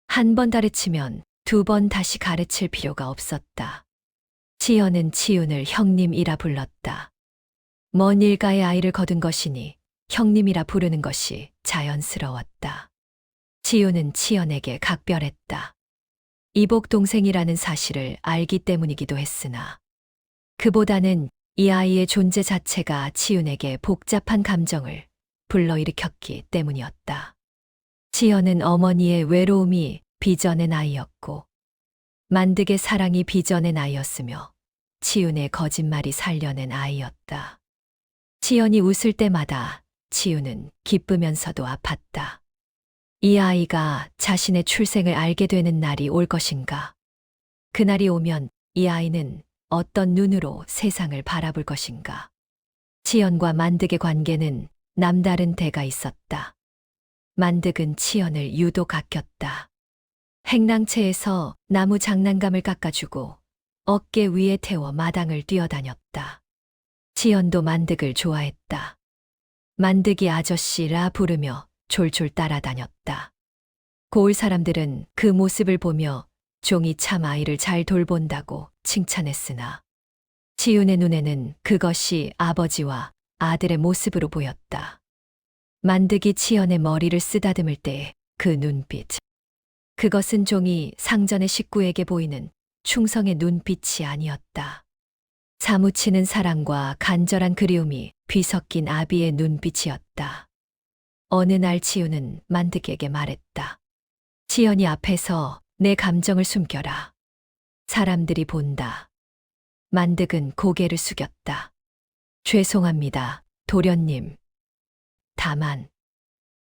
한 번 가르치면 2번 다시 가르칠 필요가 없었다. 치연은 치윤을 형님이라 불렀다. 먼 일가의 아이를 거둔 것이니 형님이라 부르는 것이 자연스러웠다. 치윤은 치연에게 각별했다. 이복 동생이라는 사실을 알기 때문이기도 했으나 그보다는 이 아이의 존재 자체가 치윤에게 복잡한 감정을 불러일으켰기 때문이었다. 치연은 어머니의 외로움이 빚어낸 아이였고 만득의 사랑이 빚어낸 아이였으며 치윤의 거짓말이 살려낸 아이였다. 치연이 웃을 때마다 치윤은 기쁘면서도 아팠다. 이 아이가 자신의 출생을 알게 되는 날이 올 것인가? 그날이 오면 이 아이는 어떤 눈으로 세상을 바라볼 것인가? 치연과 만득의 관계는 남다른 데가 있었다. 만득은 치연을 유독 아꼈다. 행랑채에서 나무 장난감을 깎아주고 어깨 위에 태워 마당을 뛰어다녔다. 치연도 만득을 좋아했다. 만득이 아저씨라 부르며 졸졸 따라다녔다. 고을 사람들은 그 모습을 보며 종이 참 아이를 잘 돌본다고 칭찬했으나 치윤의 눈에는 그것이 아버지와 아들의 모습으로 보였다. 만득이 치연의 머리를 쓰다듬을 때 그 눈빛. 그것은 종이 상전의 식구에게 보이는 충성의 눈빛이 아니었다. 사무치는 사랑과 간절한 그리움이 뒤섞인 아비의 눈빛이었다. 어느 날 치윤은 만득에게 말했다. 치연이 앞에서 내 감정을 숨겨라. 사람들이 본다. 만득은 고개를 숙였다. 죄송합니다, 도련님.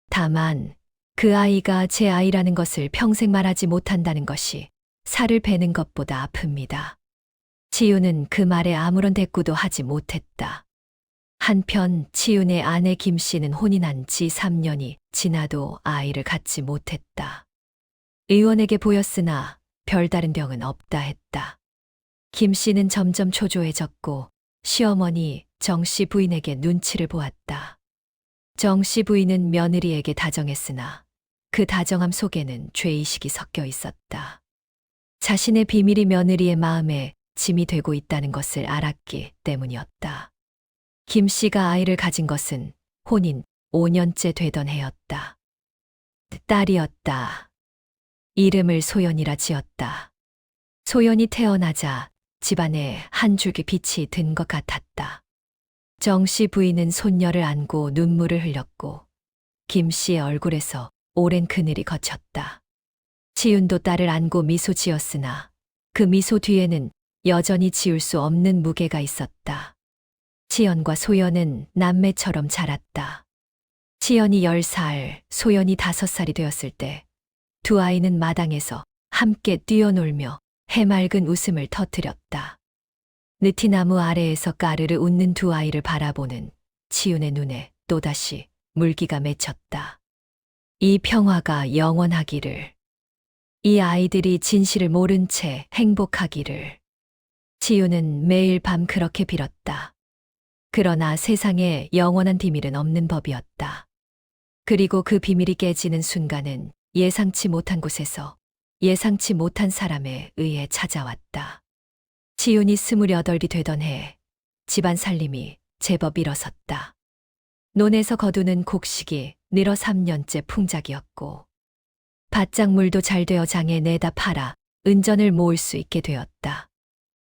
다만 그 아이가 제 아이라는 것을 평생 말하지 못한다는 것이 살을 베는 것보다 아픕니다. 치윤은 그 말에 아무런 대꾸도 하지 못했다. 한편 치윤의 아내 김씨는 혼인한 지 3년이 지나도 아이를 갖지 못했다. 의원에게 보였으나 별다른 병은 없다 했다. 김씨는 점점 초조해졌고 시어머니 정씨 부인에게 눈치를 보았다. 정씨 부인은 며느리에게 다정했으나 그 다정함 속에는 죄의식이 섞여 있었다. 자신의 비밀이 며느리의 마음에 짐이 되고 있다는 것을 알았기 때문이었다. 김 씨가 아이를 가진 것은 혼인 5년째 되던 해였다. 딸이었다. 이름을 소연이라 지었다. 소연이 태어나자 집안에 한 줄기 빛이 든 것 같았다. 정씨 부인은 손녀를 안고 눈물을 흘렸고 김 씨의 얼굴에서 오랜 그늘이 걷혔다. 치윤도 딸을 안고 미소 지었으나 그 미소 뒤에는 여전히 지울 수 없는 무게가 있었다. 치연과 소연은 남매처럼 자랐다. 치연이 10살, 소연이 5살이 되었을 때 두 아이는 마당에서 함께 뛰어놀며 해맑은 웃음을 터뜨렸다. 느티나무 아래에서 까르르 웃는 두 아이를 바라보는 치윤의 눈에 또다시 물기가 맺혔다. 이 평화가 영원하기를. 이 아이들이 진실을 모른 채 행복하기를. 치윤은 매일 밤 그렇게 빌었다. 그러나 세상에 영원한 비밀은 없는 법이었다. 그리고 그 비밀이 깨지는 순간은 예상치 못한 곳에서 예상치 못한 사람에 의해 찾아왔다. 치윤이 28이 되던 해 집안 살림이 제법 일어섰다. 논에서 거두는 곡식이 늘어 3년째 풍작이었고 밭작물도 잘 되어 장에 내다 팔아 은전을 모을 수 있게 되었다.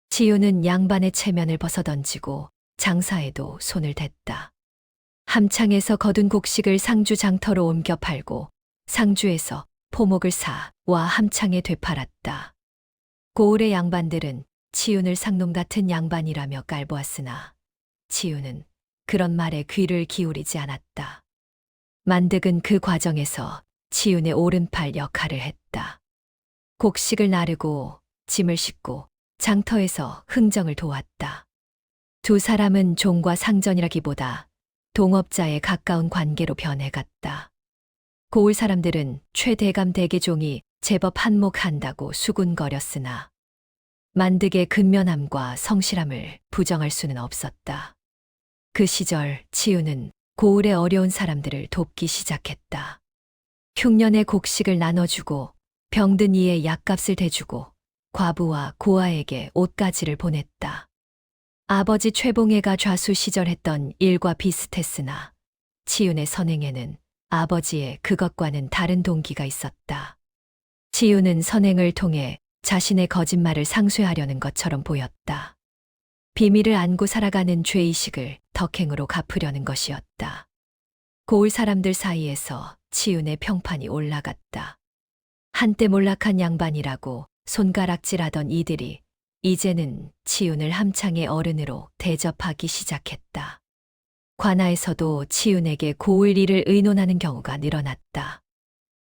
치윤은 양반의 체면을 벗어던지고 장사에도 손을 댔다. 함창에서 거둔 곡식을 상주 장터로 옮겨 팔고 상주에서 포목을 사와 함창에 되팔았다. 고을의 양반들은 치윤을 상놈 같은 양반이라며 깔보았으나 치윤은 그런 말에 귀를 기울이지 않았다. 만득은 그 과정에서 치윤의 오른팔 역할을 했다. 곡식을 나르고 짐을 싣고 장터에서 흥정을 도왔다. 두 사람은 종과 상전이라기보다 동업자에 가까운 관계로 변해갔다. 고을 사람들은 최대감 대개종이 제법 한몫한다고 수군거렸으나 만득의 근면함과 성실함을 부정할 수는 없었다. 그 시절 치윤은 고을의 어려운 사람들을 돕기 시작했다. 흉년에 곡식을 나눠주고 병든 이의 약값을 대주고 과부와 고아에게 옷가지를 보냈다. 아버지 최봉해가 좌수 시절 했던 일과 비슷했으나 치윤의 선행에는 아버지의 그것과는 다른 동기가 있었다. 치윤은 선행을 통해 자신의 거짓말을 상쇄하려는 것처럼 보였다. 비밀을 안고 살아가는 죄의식을 덕행으로 갚으려는 것이었다. 고을 사람들 사이에서 치윤의 평판이 올라갔다. 한때 몰락한 양반이라고 손가락질하던 이들이 이제는 치윤을 함창의 어른으로 대접하기 시작했다. 관아에서도 치윤에게 고을 일을 의논하는 경우가 늘어났다.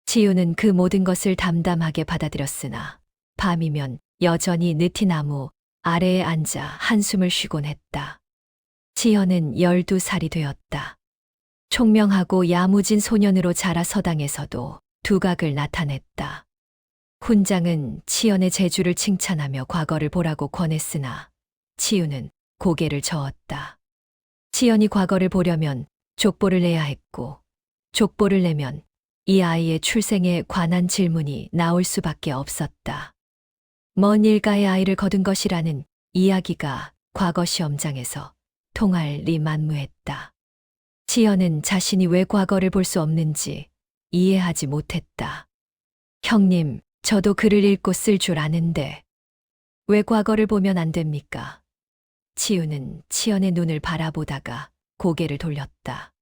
치윤은 그 모든 것을 담담하게 받아들였으나 밤이면 여전히 느티나무 아래에 앉아 한숨을 쉬곤 했다. 치현은 12살이 되었다. 총명하고 야무진 소년으로 자라 서당에서도 두각을 나타냈다. 훈장은 치현의 재주를 칭찬하며 과거를 보라고 권했으나 치유는 고개를 저었다. 치현이 과거를 보려면 족보를 내야 했고 족보를 내면 이 아이의 출생에 관한 질문이 나올 수밖에 없었다. 먼 일가의 아이를 거둔 것이라는 이야기가 과거 시험장에서 통할리 만무했다. 치현은 자신이 왜 과거를 볼 수 없는지 이해하지 못했다. 형님, 저도 글을 읽고 쓸 줄 아는데 왜 과거를 보면 안 됩니까? 치유는 치현의 눈을 바라보다가 고개를 돌렸다.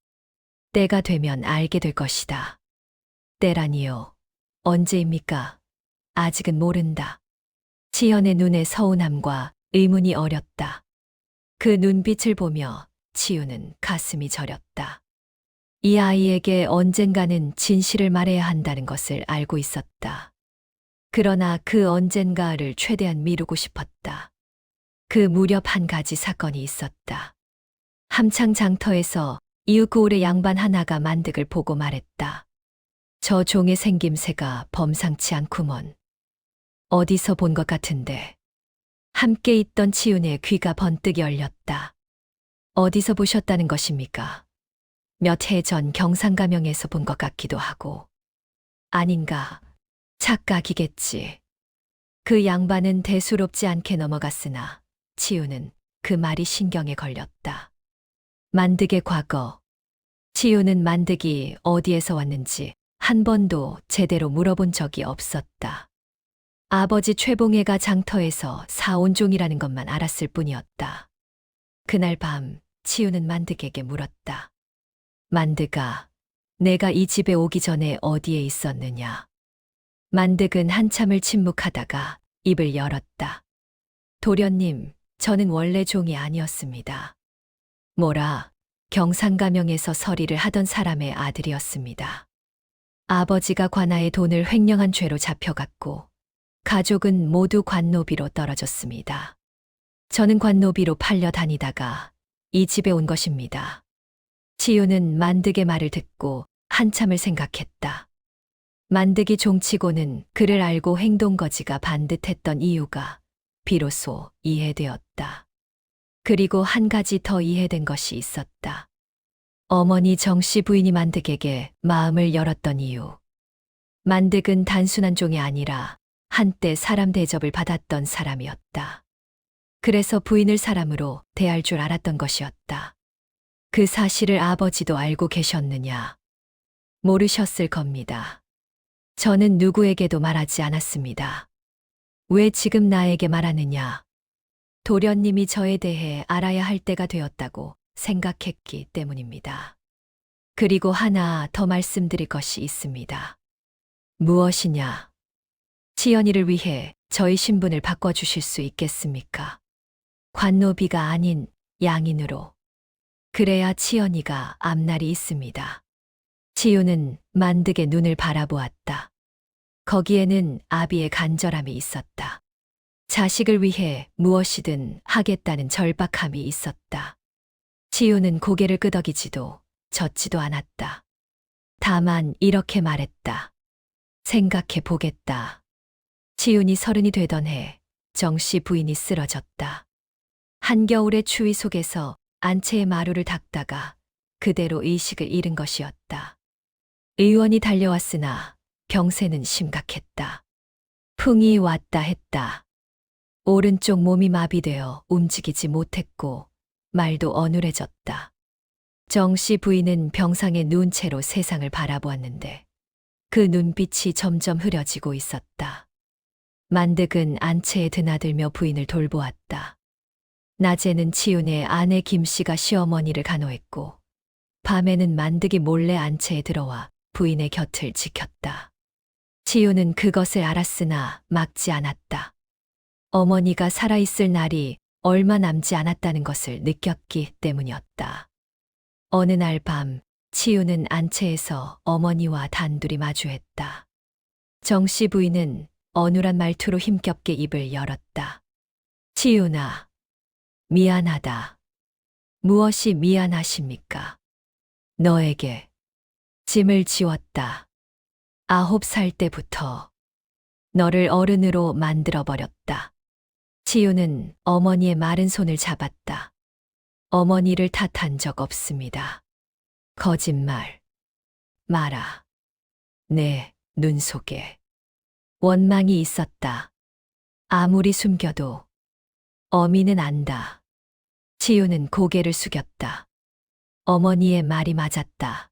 때가 되면 알게 될 것이다. 때라니요. 언제입니까? 아직은 모른다. 치현의 눈에 서운함과 의문이 어렸다. 그 눈빛을 보며 치유는 가슴이 저렸다. 이 아이에게 언젠가는 진실을 말해야 한다는 것을 알고 있었다. 그러나 그 언젠가를 최대한 미루고 싶었다. 그 무렵 한 가지 사건이 있었다. 함창 장터에서 이웃 고을의 양반 하나가 만득을 보고 말했다. 저 종의 생김새가 범상치 않구먼. 어디서 본 것 같은데. 함께 있던 치윤의 귀가 번뜩 열렸다. 어디서 보셨다는 것입니까? 몇 해 전 경상가명에서 본 것 같기도 하고. 아닌가, 착각이겠지. 그 양반은 대수롭지 않게 넘어갔으나 치유는 그 말이 신경에 걸렸다. 만득의 과거. 치유는 만득이 어디에서 왔는지 한 번도 제대로 물어본 적이 없었다. 아버지 최봉해가 장터에서 사온 종이라는 것만 알았을 뿐이었다. 그날 밤 치유는 만득에게 물었다. 만득아, 내가 이 집에 오기 전에 어디에 있었느냐? 만득은 한참을 침묵하다가 입을 열었다. 도련님, 저는 원래 종이 아니었습니다. 뭐라, 경상가명에서 서리를 하던 사람의 아들이었습니다. 아버지가 관아의 돈을 횡령한 죄로 잡혀갔고 가족은 모두 관노비로 떨어졌습니다. 저는 관노비로 팔려 다니다가 이 집에 온 것입니다. 치유는 만득의 말을 듣고 한참을 생각했다. 만득이 종치고는 그를 알고 행동거지가 반듯했던 이유가 비로소 이해되었다. 그리고 한 가지 더 이해된 것이 있었다. 어머니 정씨 부인이 만득에게 마음을 열었던 이유. 만득은 단순한 종이 아니라 한때 사람 대접을 받았던 사람이었다. 그래서 부인을 사람으로 대할 줄 알았던 것이었다. 그 사실을 아버지도 알고 계셨느냐? 모르셨을 겁니다. 저는 누구에게도 말하지 않았습니다. 왜 지금 나에게 말하느냐? 도련님이 저에 대해 알아야 할 때가 되었다고 생각했기 때문입니다. 그리고 하나 더 말씀드릴 것이 있습니다. 무엇이냐? 치연이를 위해 저희 신분을 바꿔주실 수 있겠습니까? 관노비가 아닌 양인으로. 그래야 치연이가 앞날이 있습니다. 치유는 만득의 눈을 바라보았다. 거기에는 아비의 간절함이 있었다. 자식을 위해 무엇이든 하겠다는 절박함이 있었다. 치유는 고개를 끄덕이지도 젖지도 않았다. 다만 이렇게 말했다. 생각해 보겠다. 치윤이 30이 되던 해 정씨 부인이 쓰러졌다. 한겨울의 추위 속에서 안채의 마루를 닦다가 그대로 의식을 잃은 것이었다. 의원이 달려왔으나 병세는 심각했다. 풍이 왔다 했다. 오른쪽 몸이 마비되어 움직이지 못했고 말도 어눌해졌다. 정씨 부인은 병상에 누운 채로 세상을 바라보았는데 그 눈빛이 점점 흐려지고 있었다. 만득은 안채에 드나들며 부인을 돌보았다. 낮에는 치윤의 아내 김씨가 시어머니를 간호했고, 밤에는 만득이 몰래 안채에 들어와 부인의 곁을 지켰다. 치윤은 그것을 알았으나 막지 않았다. 어머니가 살아있을 날이 얼마 남지 않았다는 것을 느꼈기 때문이었다. 어느 날 밤, 치윤은 안채에서 어머니와 단둘이 마주했다. 정씨 부인은 어눌한 말투로 힘겹게 입을 열었다. 치윤아, 미안하다. 무엇이 미안하십니까? 너에게 짐을 지웠다. 9살 때부터 너를 어른으로 만들어버렸다. 치윤은 어머니의 마른 손을 잡았다. 어머니를 탓한 적 없습니다. 거짓말 마라. 내 눈 속에 원망이 있었다. 아무리 숨겨도 어미는 안다. 치윤은 고개를 숙였다. 어머니의 말이 맞았다.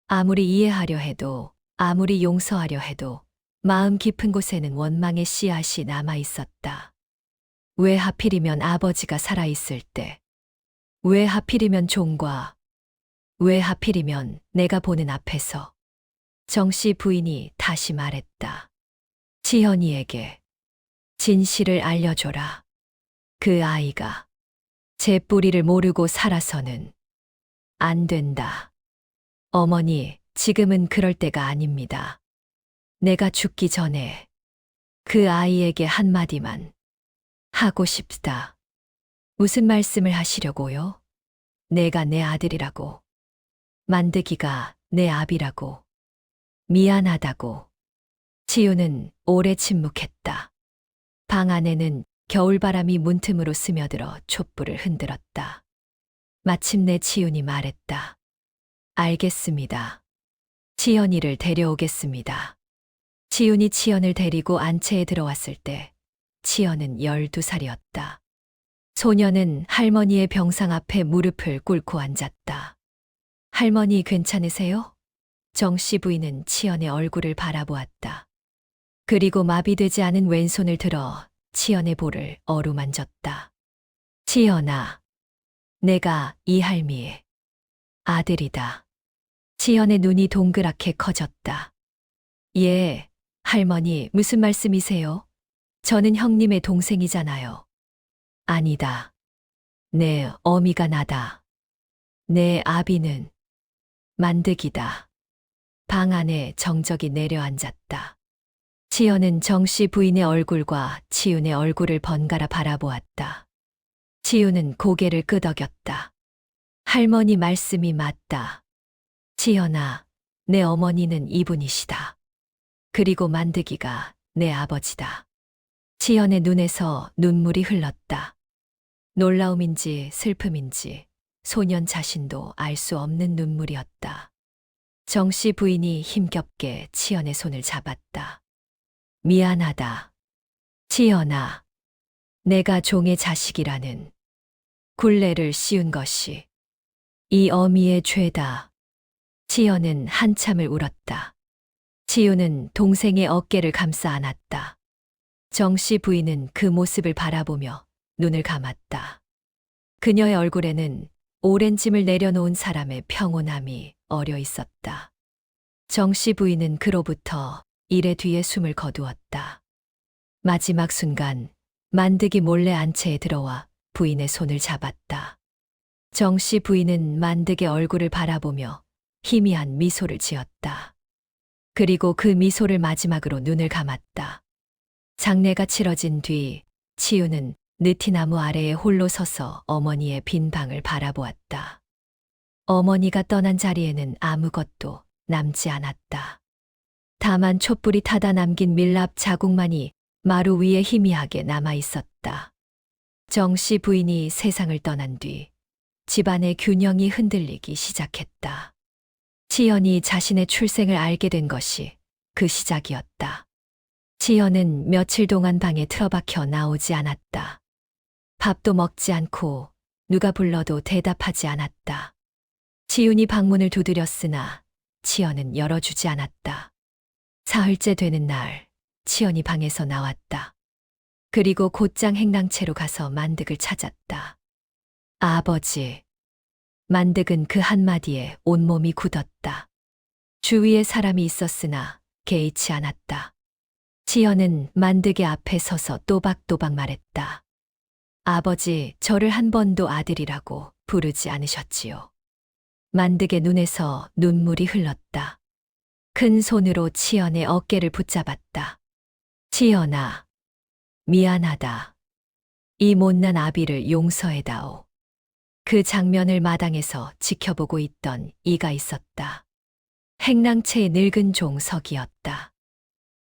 아무리 이해하려 해도, 아무리 용서하려 해도 마음 깊은 곳에는 원망의 씨앗이 남아 있었다. 왜 하필이면 아버지가 살아있을 때, 왜 하필이면 종과, 왜 하필이면 내가 보는 앞에서. 정씨 부인이 다시 말했다. 치현이에게 진실을 알려줘라. 그 아이가 제 뿌리를 모르고 살아서는 안 된다. 어머니, 지금은 그럴 때가 아닙니다. 내가 죽기 전에 그 아이에게 한마디만 하고 싶다. 무슨 말씀을 하시려고요? 내가 내 아들이라고. 만드기가 내 아비라고. 미안하다고. 치유는 오래 침묵했다. 방 안에는 겨울바람이 문틈으로 스며들어 촛불을 흔들었다. 마침내 치윤이 말했다. 알겠습니다. 치연이를 데려오겠습니다. 치윤이 치연을 데리고 안채에 들어왔을 때 치연은 12살이었다. 소녀는 할머니의 병상 앞에 무릎을 꿇고 앉았다. 할머니 괜찮으세요? 정씨 부인은 치연의 얼굴을 바라보았다. 그리고 마비되지 않은 왼손을 들어 치연의 볼을 어루만졌다. 치연아, 내가 이 할미의 아들이다. 치연의 눈이 동그랗게 커졌다. 예, 할머니 무슨 말씀이세요? 저는 형님의 동생이잖아요. 아니다. 내 어미가 나다. 내 아비는 만득이다. 방 안에 정적이 내려앉았다. 치연은 정씨 부인의 얼굴과 치윤의 얼굴을 번갈아 바라보았다. 치윤은 고개를 끄덕였다. 할머니 말씀이 맞다. 치연아, 내 어머니는 이분이시다. 그리고 만드기가 내 아버지다. 치연의 눈에서 눈물이 흘렀다. 놀라움인지 슬픔인지 소년 자신도 알 수 없는 눈물이었다. 정씨 부인이 힘겹게 치연의 손을 잡았다. 미안하다. 치연아, 내가 종의 자식이라는 굴레를 씌운 것이 이 어미의 죄다. 치연은 한참을 울었다. 치유는 동생의 어깨를 감싸 안았다. 정씨 부인은 그 모습을 바라보며 눈을 감았다. 그녀의 얼굴에는 오랜 짐을 내려놓은 사람의 평온함이 어려 있었다. 정씨 부인은 그로부터 일의 뒤에 숨을 거두었다. 마지막 순간 만득이 몰래 안채에 들어와 부인의 손을 잡았다. 정씨 부인은 만득의 얼굴을 바라보며 희미한 미소를 지었다. 그리고 그 미소를 마지막으로 눈을 감았다. 장례가 치러진 뒤 치유는 느티나무 아래에 홀로 서서 어머니의 빈 방을 바라보았다. 어머니가 떠난 자리에는 아무것도 남지 않았다. 다만 촛불이 타다 남긴 밀랍 자국만이 마루 위에 희미하게 남아 있었다. 정씨 부인이 세상을 떠난 뒤 집안의 균형이 흔들리기 시작했다. 치연이 자신의 출생을 알게 된 것이 그 시작이었다. 치연은 며칠 동안 방에 틀어박혀 나오지 않았다. 밥도 먹지 않고 누가 불러도 대답하지 않았다. 치윤이 방문을 두드렸으나 치연은 열어주지 않았다. 사흘째 되는 날, 치연이 방에서 나왔다. 그리고 곧장 행랑채로 가서 만득을 찾았다. 아버지. 만득은 그 한마디에 온몸이 굳었다. 주위에 사람이 있었으나 개의치 않았다. 치연은 만득의 앞에 서서 또박또박 말했다. 아버지, 저를 한 번도 아들이라고 부르지 않으셨지요. 만득의 눈에서 눈물이 흘렀다. 큰 손으로 치연의 어깨를 붙잡았다. 치연아, 미안하다. 이 못난 아비를 용서해다오. 그 장면을 마당에서 지켜보고 있던 이가 있었다. 행랑채의 늙은 종 석이었다.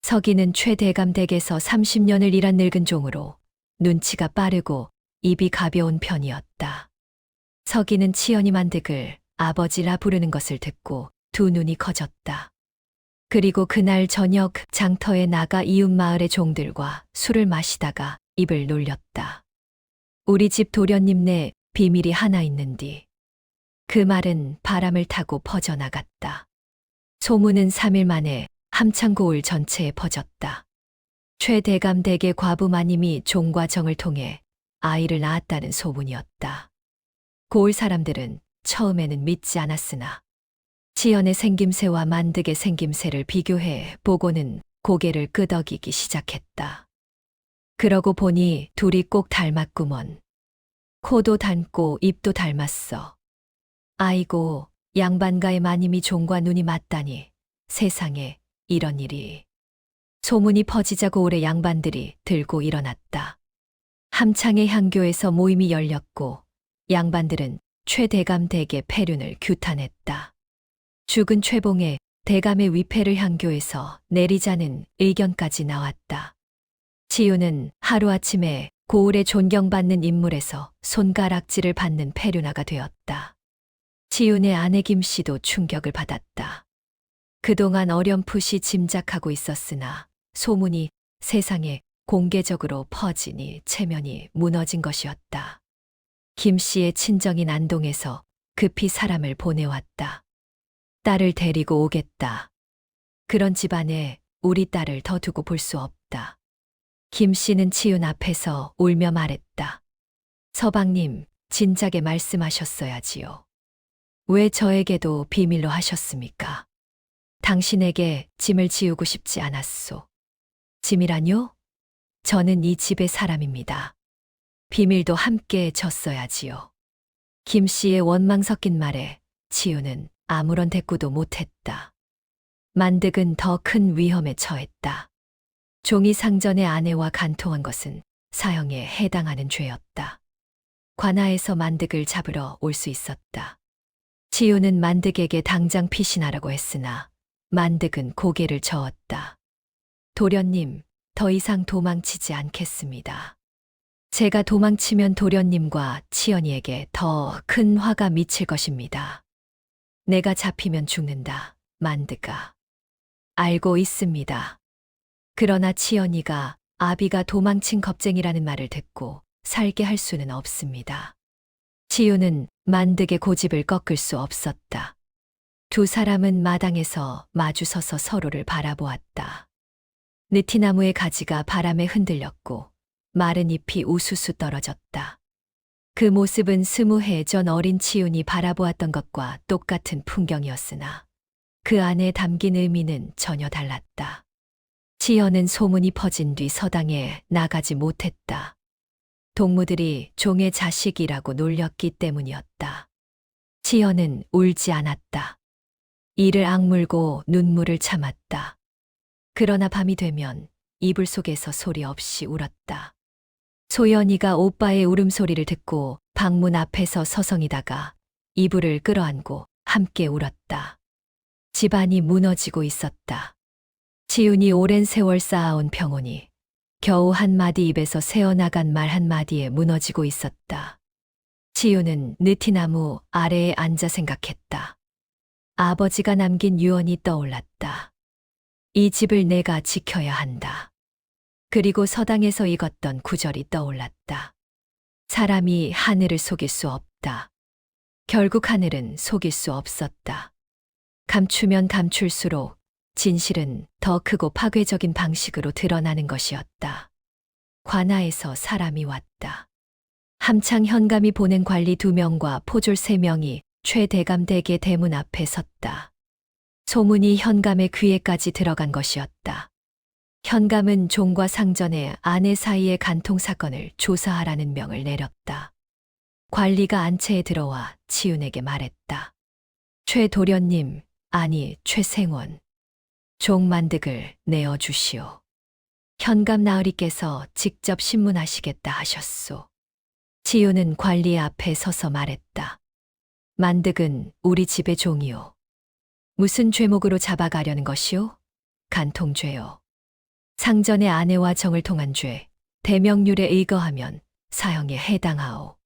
석이는 최대감 댁에서 30년을 일한 늙은 종으로 눈치가 빠르고 입이 가벼운 편이었다. 석이는 치연이 만득을 아버지라 부르는 것을 듣고 두 눈이 커졌다. 그리고 그날 저녁 장터에 나가 이웃 마을의 종들과 술을 마시다가 입을 놀렸다. 우리 집 도련님네 비밀이 하나 있는디. 그 말은 바람을 타고 퍼져나갔다. 소문은 3일 만에 함창고을 전체에 퍼졌다. 최대감 댁의 과부 마님이 종과 정을 통해 아이를 낳았다는 소문이었다. 고을 사람들은 처음에는 믿지 않았으나 치연의 생김새와 만득의 생김새를 비교해 보고는 고개를 끄덕이기 시작했다. 그러고 보니 둘이 꼭 닮았구먼. 코도 닮고 입도 닮았어. 아이고, 양반가의 마님이 종과 눈이 맞다니 세상에 이런 일이. 소문이 퍼지자 고을의 양반들이 들고 일어났다. 함창의 향교에서 모임이 열렸고 양반들은 최대감 댁의 폐륜을 규탄했다. 죽은 최봉의 대감의 위패를 향교에서 내리자는 의견까지 나왔다. 치유는 하루아침에 고을의 존경받는 인물에서 손가락질을 받는 폐륜아가 되었다. 치윤의 아내 김씨도 충격을 받았다. 그동안 어렴풋이 짐작하고 있었으나 소문이 세상에 공개적으로 퍼지니 체면이 무너진 것이었다. 김씨의 친정인 안동에서 급히 사람을 보내왔다. 딸을 데리고 오겠다. 그런 집안에 우리 딸을 더 두고 볼 수 없다. 김씨는 치윤 앞에서 울며 말했다. 서방님, 진작에 말씀하셨어야지요. 왜 저에게도 비밀로 하셨습니까? 당신에게 짐을 지우고 싶지 않았소. 짐이라뇨? 저는 이 집의 사람입니다. 비밀도 함께 졌어야지요. 김씨의 원망 섞인 말에 치유는 아무런 대꾸도 못했다. 만득은 더 큰 위험에 처했다. 종이 상전의 아내와 간통한 것은 사형에 해당하는 죄였다. 관아에서 만득을 잡으러 올 수 있었다. 치유는 만득에게 당장 피신하라고 했으나 만득은 고개를 저었다. 도련님, 더 이상 도망치지 않겠습니다. 제가 도망치면 도련님과 치연이에게 더 큰 화가 미칠 것입니다. 내가 잡히면 죽는다, 만득아. 알고 있습니다. 그러나 치연이가 아비가 도망친 겁쟁이라는 말을 듣고 살게 할 수는 없습니다. 치유는 만득의 고집을 꺾을 수 없었다. 두 사람은 마당에서 마주서서 서로를 바라보았다. 느티나무의 가지가 바람에 흔들렸고 마른 잎이 우수수 떨어졌다. 그 모습은 20해 전 어린 치윤이 바라보았던 것과 똑같은 풍경이었으나 그 안에 담긴 의미는 전혀 달랐다. 치연은 소문이 퍼진 뒤 서당에 나가지 못했다. 동무들이 종의 자식이라고 놀렸기 때문이었다. 치연은 울지 않았다. 이를 악물고 눈물을 참았다. 그러나 밤이 되면 이불 속에서 소리 없이 울었다. 소연이가 오빠의 울음소리를 듣고 방문 앞에서 서성이다가 이불을 끌어안고 함께 울었다. 집안이 무너지고 있었다. 치윤이 오랜 세월 쌓아온 평온이 겨우 한마디 입에서 새어나간 말 한마디에 무너지고 있었다. 치윤은 느티나무 아래에 앉아 생각했다. 아버지가 남긴 유언이 떠올랐다. 이 집을 내가 지켜야 한다. 그리고 서당에서 읽었던 구절이 떠올랐다. 사람이 하늘을 속일 수 없다. 결국 하늘은 속일 수 없었다. 감추면 감출수록 진실은 더 크고 파괴적인 방식으로 드러나는 것이었다. 관아에서 사람이 왔다. 함창 현감이 보낸 관리 2명과 포졸 3명이 최대감 댁의 대문 앞에 섰다. 소문이 현감의 귀에까지 들어간 것이었다. 현감은 종과 상전의 아내 사이의 간통 사건을 조사하라는 명을 내렸다. 관리가 안채에 들어와 치윤에게 말했다. 최 도련님, 아니 최생원, 종 만득을 내어주시오. 현감 나으리께서 직접 신문하시겠다 하셨소. 치윤은 관리 앞에 서서 말했다. 만득은 우리 집의 종이오. 무슨 죄목으로 잡아가려는 것이오? 간통죄요. 상전의 아내와 정을 통한 죄, 대명률에 의거하면 사형에 해당하오.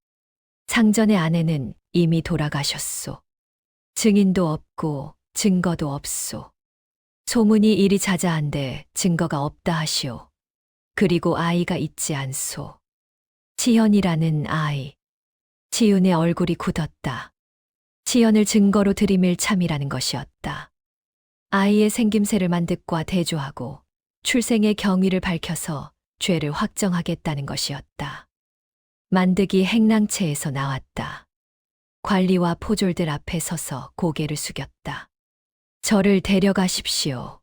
상전의 아내는 이미 돌아가셨소. 증인도 없고 증거도 없소. 소문이 이리 자자한데 증거가 없다 하시오. 그리고 아이가 있지 않소. 치현이라는 아이. 치윤의 얼굴이 굳었다. 치현을 증거로 들이밀 참이라는 것이었다. 아이의 생김새를 만득과 대조하고 출생의 경위를 밝혀서 죄를 확정하겠다는 것이었다. 만득이 행랑채에서 나왔다. 관리와 포졸들 앞에 서서 고개를 숙였다. 저를 데려가십시오.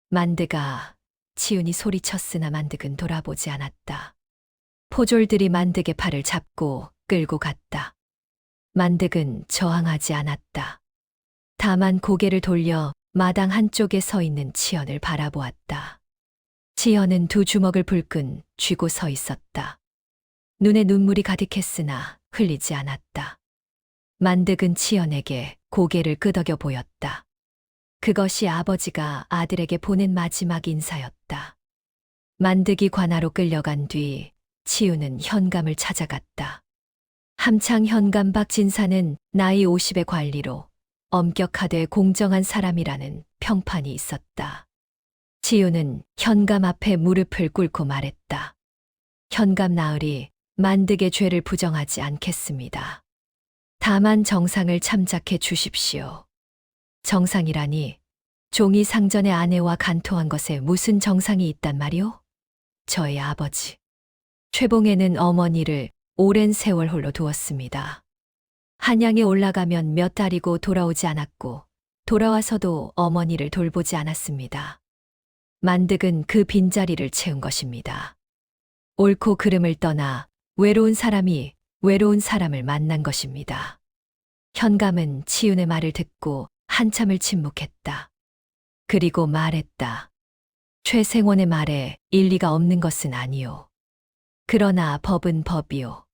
만득아, 치윤이 소리쳤으나 만득은 돌아보지 않았다. 포졸들이 만득의 팔을 잡고 끌고 갔다. 만득은 저항하지 않았다. 다만 고개를 돌려 마당 한쪽에 서 있는 치현을 바라보았다. 치현은 2 주먹을 불끈 쥐고 서 있었다. 눈에 눈물이 가득했으나 흘리지 않았다. 만득은 치현에게 고개를 끄덕여 보였다. 그것이 아버지가 아들에게 보낸 마지막 인사였다. 만득이 관아로 끌려간 뒤 치윤은 현감을 찾아갔다. 함창 현감 박진사는 나이 50의 관리로 엄격하되 공정한 사람이라는 평판이 있었다. 치윤은 현감 앞에 무릎을 꿇고 말했다. 현감 나으리, 만득의 죄를 부정하지 않겠습니다. 다만 정상을 참작해 주십시오. 정상이라니, 종이 상전의 아내와 간통한 것에 무슨 정상이 있단 말이오? 저의 아버지. 최봉에는 어머니를 오랜 세월 홀로 두었습니다. 한양에 올라가면 몇 달이고 돌아오지 않았고 돌아와서도 어머니를 돌보지 않았습니다. 만득은 그 빈자리를 채운 것입니다. 옳고 그름을 떠나 외로운 사람이 외로운 사람을 만난 것입니다. 현감은 치윤의 말을 듣고 한참을 침묵했다. 그리고 말했다. 최생원의 말에 일리가 없는 것은 아니오. 그러나 법은 법이오.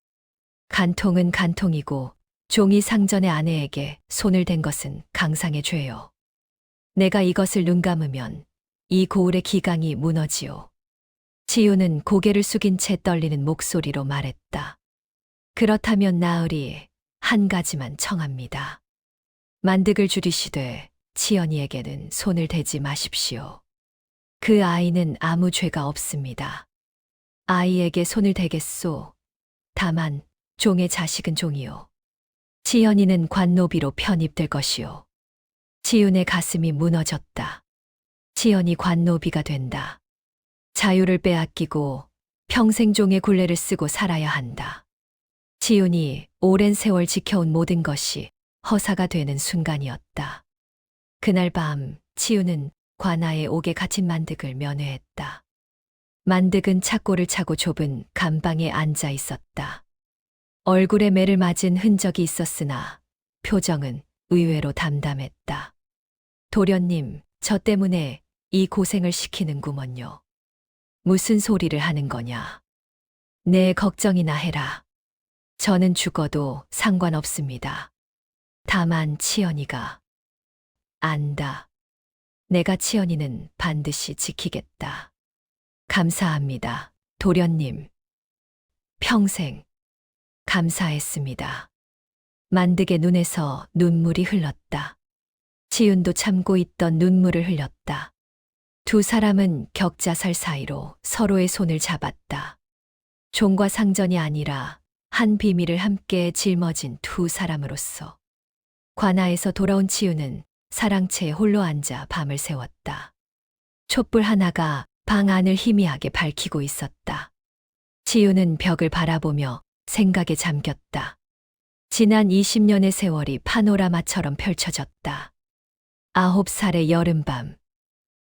간통은 간통이고 종이 상전의 아내에게 손을 댄 것은 강상의 죄요. 내가 이것을 눈 감으면 이 고을의 기강이 무너지오. 치윤은 고개를 숙인 채 떨리는 목소리로 말했다. 그렇다면 나으리 한 가지만 청합니다. 만득을 줄이시되 치연이에게는 손을 대지 마십시오. 그 아이는 아무 죄가 없습니다. 아이에게 손을 대겠소. 다만 종의 자식은 종이요. 치연이는 관노비로 편입될 것이요. 치윤의 가슴이 무너졌다. 치연이 관노비가 된다. 자유를 빼앗기고 평생 종의 굴레를 쓰고 살아야 한다. 치윤이 오랜 세월 지켜온 모든 것이 허사가 되는 순간이었다. 그날 밤 치윤은 관아의 옥에 갇힌 만득을 면회했다. 만득은 착고를 차고 좁은 감방에 앉아 있었다. 얼굴에 매를 맞은 흔적이 있었으나 표정은 의외로 담담했다. 도련님, 저 때문에 이 고생을 시키는구먼요. 무슨 소리를 하는 거냐. 내 걱정이나 해라. 저는 죽어도 상관없습니다. 다만 치연이가 안다. 내가 치연이는 반드시 지키겠다. 감사합니다, 도련님. 평생 감사했습니다. 만득의 눈에서 눈물이 흘렀다. 치윤도 참고 있던 눈물을 흘렸다. 두 사람은 격자살 사이로 서로의 손을 잡았다. 종과 상전이 아니라 한 비밀을 함께 짊어진 두 사람으로서. 관아에서 돌아온 치윤은 사랑채에 홀로 앉아 밤을 새웠다. 촛불 하나가 방 안을 희미하게 밝히고 있었다. 지우는 벽을 바라보며 생각에 잠겼다. 지난 20년의 세월이 파노라마처럼 펼쳐졌다. 9살의 여름밤.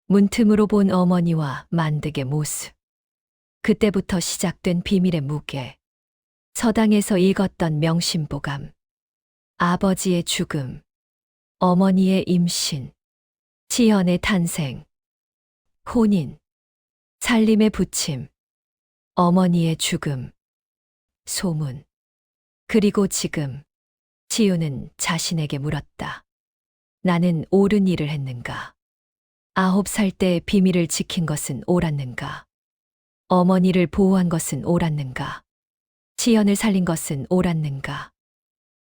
문틈으로 본 어머니와 만득의 모습. 그때부터 시작된 비밀의 무게. 서당에서 읽었던 명심보감. 아버지의 죽음. 어머니의 임신. 지연의 탄생. 혼인. 살림의 부침. 어머니의 죽음. 소문. 그리고 지금. 지우는 자신에게 물었다. 나는 옳은 일을 했는가? 9살 때 비밀을 지킨 것은 옳았는가? 어머니를 보호한 것은 옳았는가? 지연을 살린 것은 옳았는가?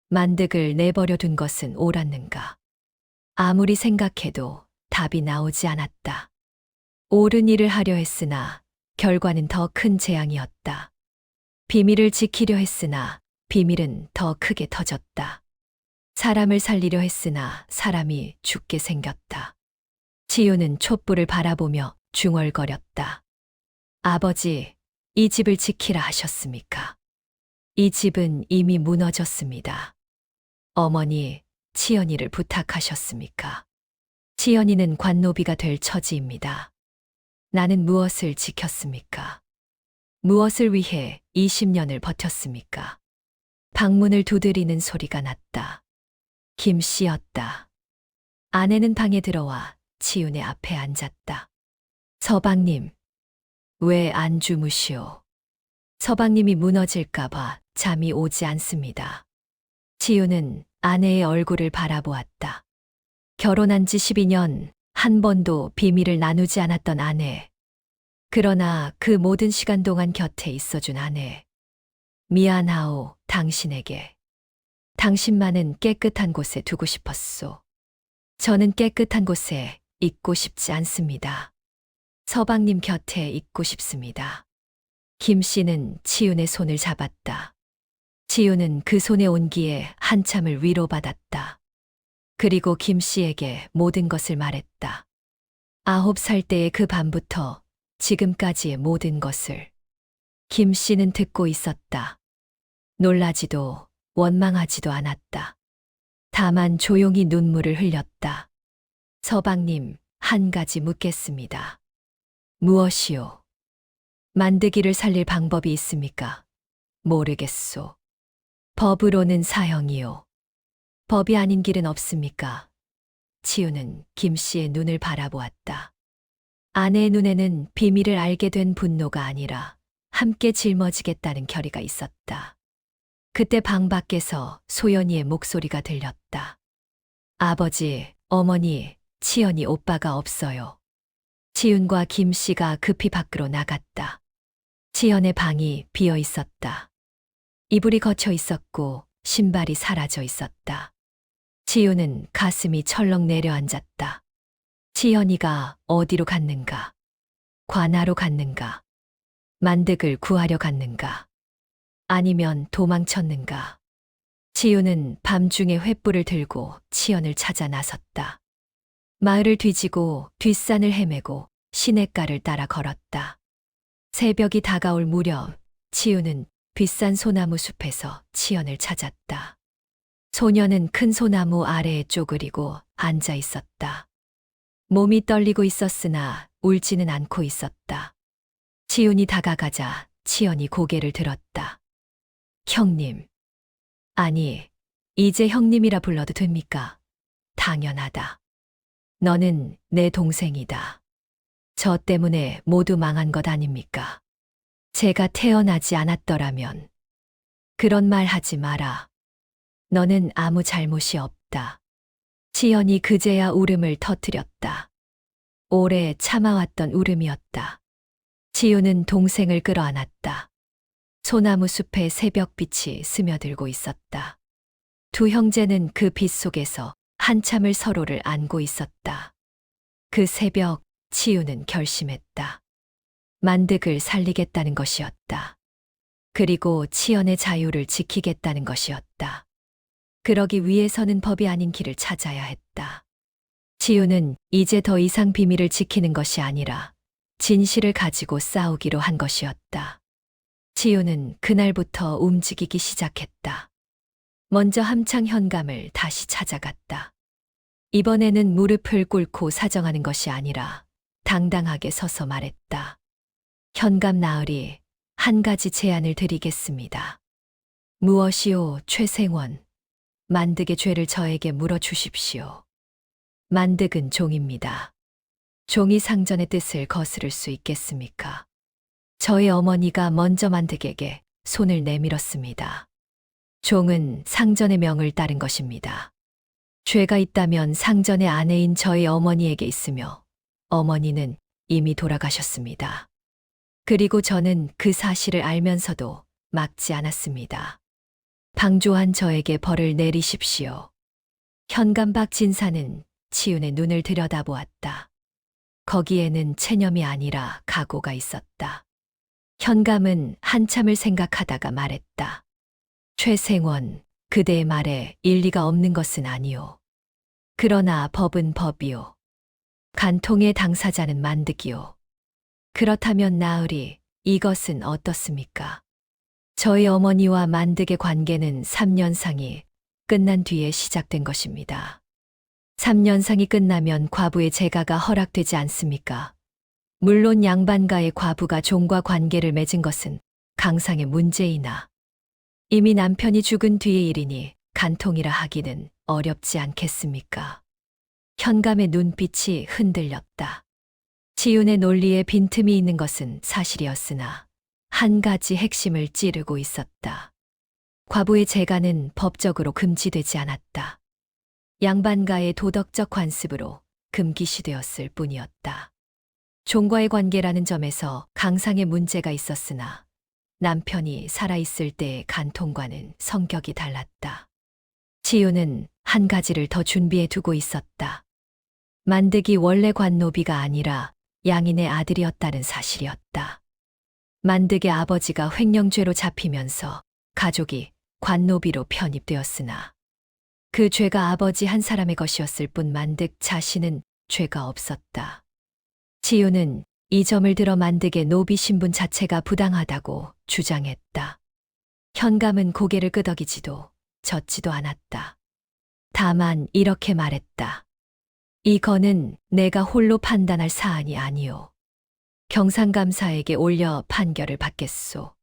만득을 내버려 둔 것은 옳았는가? 아무리 생각해도 답이 나오지 않았다. 옳은 일을 하려 했으나 결과는 더 큰 재앙이었다. 비밀을 지키려 했으나 비밀은 더 크게 터졌다. 사람을 살리려 했으나 사람이 죽게 생겼다. 지우는 촛불을 바라보며 중얼거렸다. 아버지, 이 집을 지키라 하셨습니까? 이 집은 이미 무너졌습니다. 어머니, 치연이를 부탁하셨습니까? 치연이는 관노비가 될 처지입니다. 나는 무엇을 지켰습니까? 무엇을 위해 20년을 버텼습니까? 방문을 두드리는 소리가 났다. 김 씨였다. 아내는 방에 들어와 치윤의 앞에 앉았다. 서방님, 왜 안 주무시오? 서방님이 무너질까봐 잠이 오지 않습니다. 치윤은 아내의 얼굴을 바라보았다. 결혼한 지 12년 한 번도 비밀을 나누지 않았던 아내. 그러나 그 모든 시간 동안 곁에 있어준 아내. 미안하오, 당신에게. 당신만은 깨끗한 곳에 두고 싶었소. 저는 깨끗한 곳에 있고 싶지 않습니다. 서방님 곁에 있고 싶습니다. 김 씨는 치윤의 손을 잡았다. 치윤은 그 손의 온기에 한참을 위로받았다. 그리고 김 씨에게 모든 것을 말했다. 9살 때의 그 밤부터 지금까지의 모든 것을. 김 씨는 듣고 있었다. 놀라지도 원망하지도 않았다. 다만 조용히 눈물을 흘렸다. 서방님, 한 가지 묻겠습니다. 무엇이요? 만드기를 살릴 방법이 있습니까? 모르겠소. 법으로는 사형이요. 법이 아닌 길은 없습니까? 치유는 김 씨의 눈을 바라보았다. 아내의 눈에는 비밀을 알게 된 분노가 아니라 함께 짊어지겠다는 결의가 있었다. 그때 방 밖에서 소연이의 목소리가 들렸다. 아버지, 어머니, 치연이 오빠가 없어요. 치윤과 김 씨가 급히 밖으로 나갔다. 치연의 방이 비어 있었다. 이불이 걷혀 있었고 신발이 사라져 있었다. 치윤은 가슴이 철렁 내려앉았다. 치연이가 어디로 갔는가? 관하로 갔는가? 만득을 구하려 갔는가? 아니면 도망쳤는가? 치윤은 밤중에 횃불을 들고 치연을 찾아 나섰다. 마을을 뒤지고 뒷산을 헤매고 시냇가를 따라 걸었다. 새벽이 다가올 무렵 치윤은 뒷산 소나무 숲에서 치연을 찾았다. 소녀는 큰 소나무 아래에 쪼그리고 앉아 있었다. 몸이 떨리고 있었으나 울지는 않고 있었다. 치윤이 다가가자 치연이 고개를 들었다. 형님. 아니, 이제 형님이라 불러도 됩니까? 당연하다. 너는 내 동생이다. 저 때문에 모두 망한 것 아닙니까? 제가 태어나지 않았더라면. 그런 말 하지 마라. 너는 아무 잘못이 없다. 치연이 그제야 울음을 터뜨렸다. 오래 참아왔던 울음이었다. 치유는 동생을 끌어안았다. 소나무 숲에 새벽빛이 스며들고 있었다. 두 형제는 그 빛 속에서 한참을 서로를 안고 있었다. 그 새벽 치유는 결심했다. 만득을 살리겠다는 것이었다. 그리고 치연의 자유를 지키겠다는 것이었다. 그러기 위해서는 법이 아닌 길을 찾아야 했다. 치유는 이제 더 이상 비밀을 지키는 것이 아니라 진실을 가지고 싸우기로 한 것이었다. 치유는 그날부터 움직이기 시작했다. 먼저 함창 현감을 다시 찾아갔다. 이번에는 무릎을 꿇고 사정하는 것이 아니라 당당하게 서서 말했다. 현감 나으리, 한 가지 제안을 드리겠습니다. 무엇이오, 최생원. 만득의 죄를 저에게 물어주십시오. 만득은 종입니다. 종이 상전의 뜻을 거스를 수 있겠습니까? 저희 어머니가 먼저 만득에게 손을 내밀었습니다. 종은 상전의 명을 따른 것입니다. 죄가 있다면 상전의 아내인 저희 어머니에게 있으며 어머니는 이미 돌아가셨습니다. 그리고 저는 그 사실을 알면서도 막지 않았습니다. 방조한 저에게 벌을 내리십시오. 현감박 진사는 치윤의 눈을 들여다보았다. 거기에는 체념이 아니라 각오가 있었다. 현감은 한참을 생각하다가 말했다. 최생원, 그대의 말에 일리가 없는 것은 아니오. 그러나 법은 법이오. 간통의 당사자는 만득이오. 그렇다면 나으리, 이것은 어떻습니까? 저희 어머니와 만득의 관계는 3년상이 끝난 뒤에 시작된 것입니다. 3년상이 끝나면 과부의 재가가 허락되지 않습니까? 물론 양반가의 과부가 종과 관계를 맺은 것은 강상의 문제이나 이미 남편이 죽은 뒤의 일이니 간통이라 하기는 어렵지 않겠습니까? 현감의 눈빛이 흔들렸다. 치윤의 논리에 빈틈이 있는 것은 사실이었으나 한 가지 핵심을 찌르고 있었다. 과부의 재가는 법적으로 금지되지 않았다. 양반가의 도덕적 관습으로 금기시되었을 뿐이었다. 종과의 관계라는 점에서 강상의 문제가 있었으나 남편이 살아있을 때의 간통과는 성격이 달랐다. 치유는 한 가지를 더 준비해 두고 있었다. 만득이 원래 관노비가 아니라 양인의 아들이었다는 사실이었다. 만득의 아버지가 횡령죄로 잡히면서 가족이 관노비로 편입되었으나 그 죄가 아버지 한 사람의 것이었을 뿐 만득 자신은 죄가 없었다. 치유는 이 점을 들어 만득의 노비 신분 자체가 부당하다고 주장했다. 현감은 고개를 끄덕이지도 젓지도 않았다. 다만 이렇게 말했다. 이 건은 내가 홀로 판단할 사안이 아니오. 경상감사에게 올려 판결을 받겠소.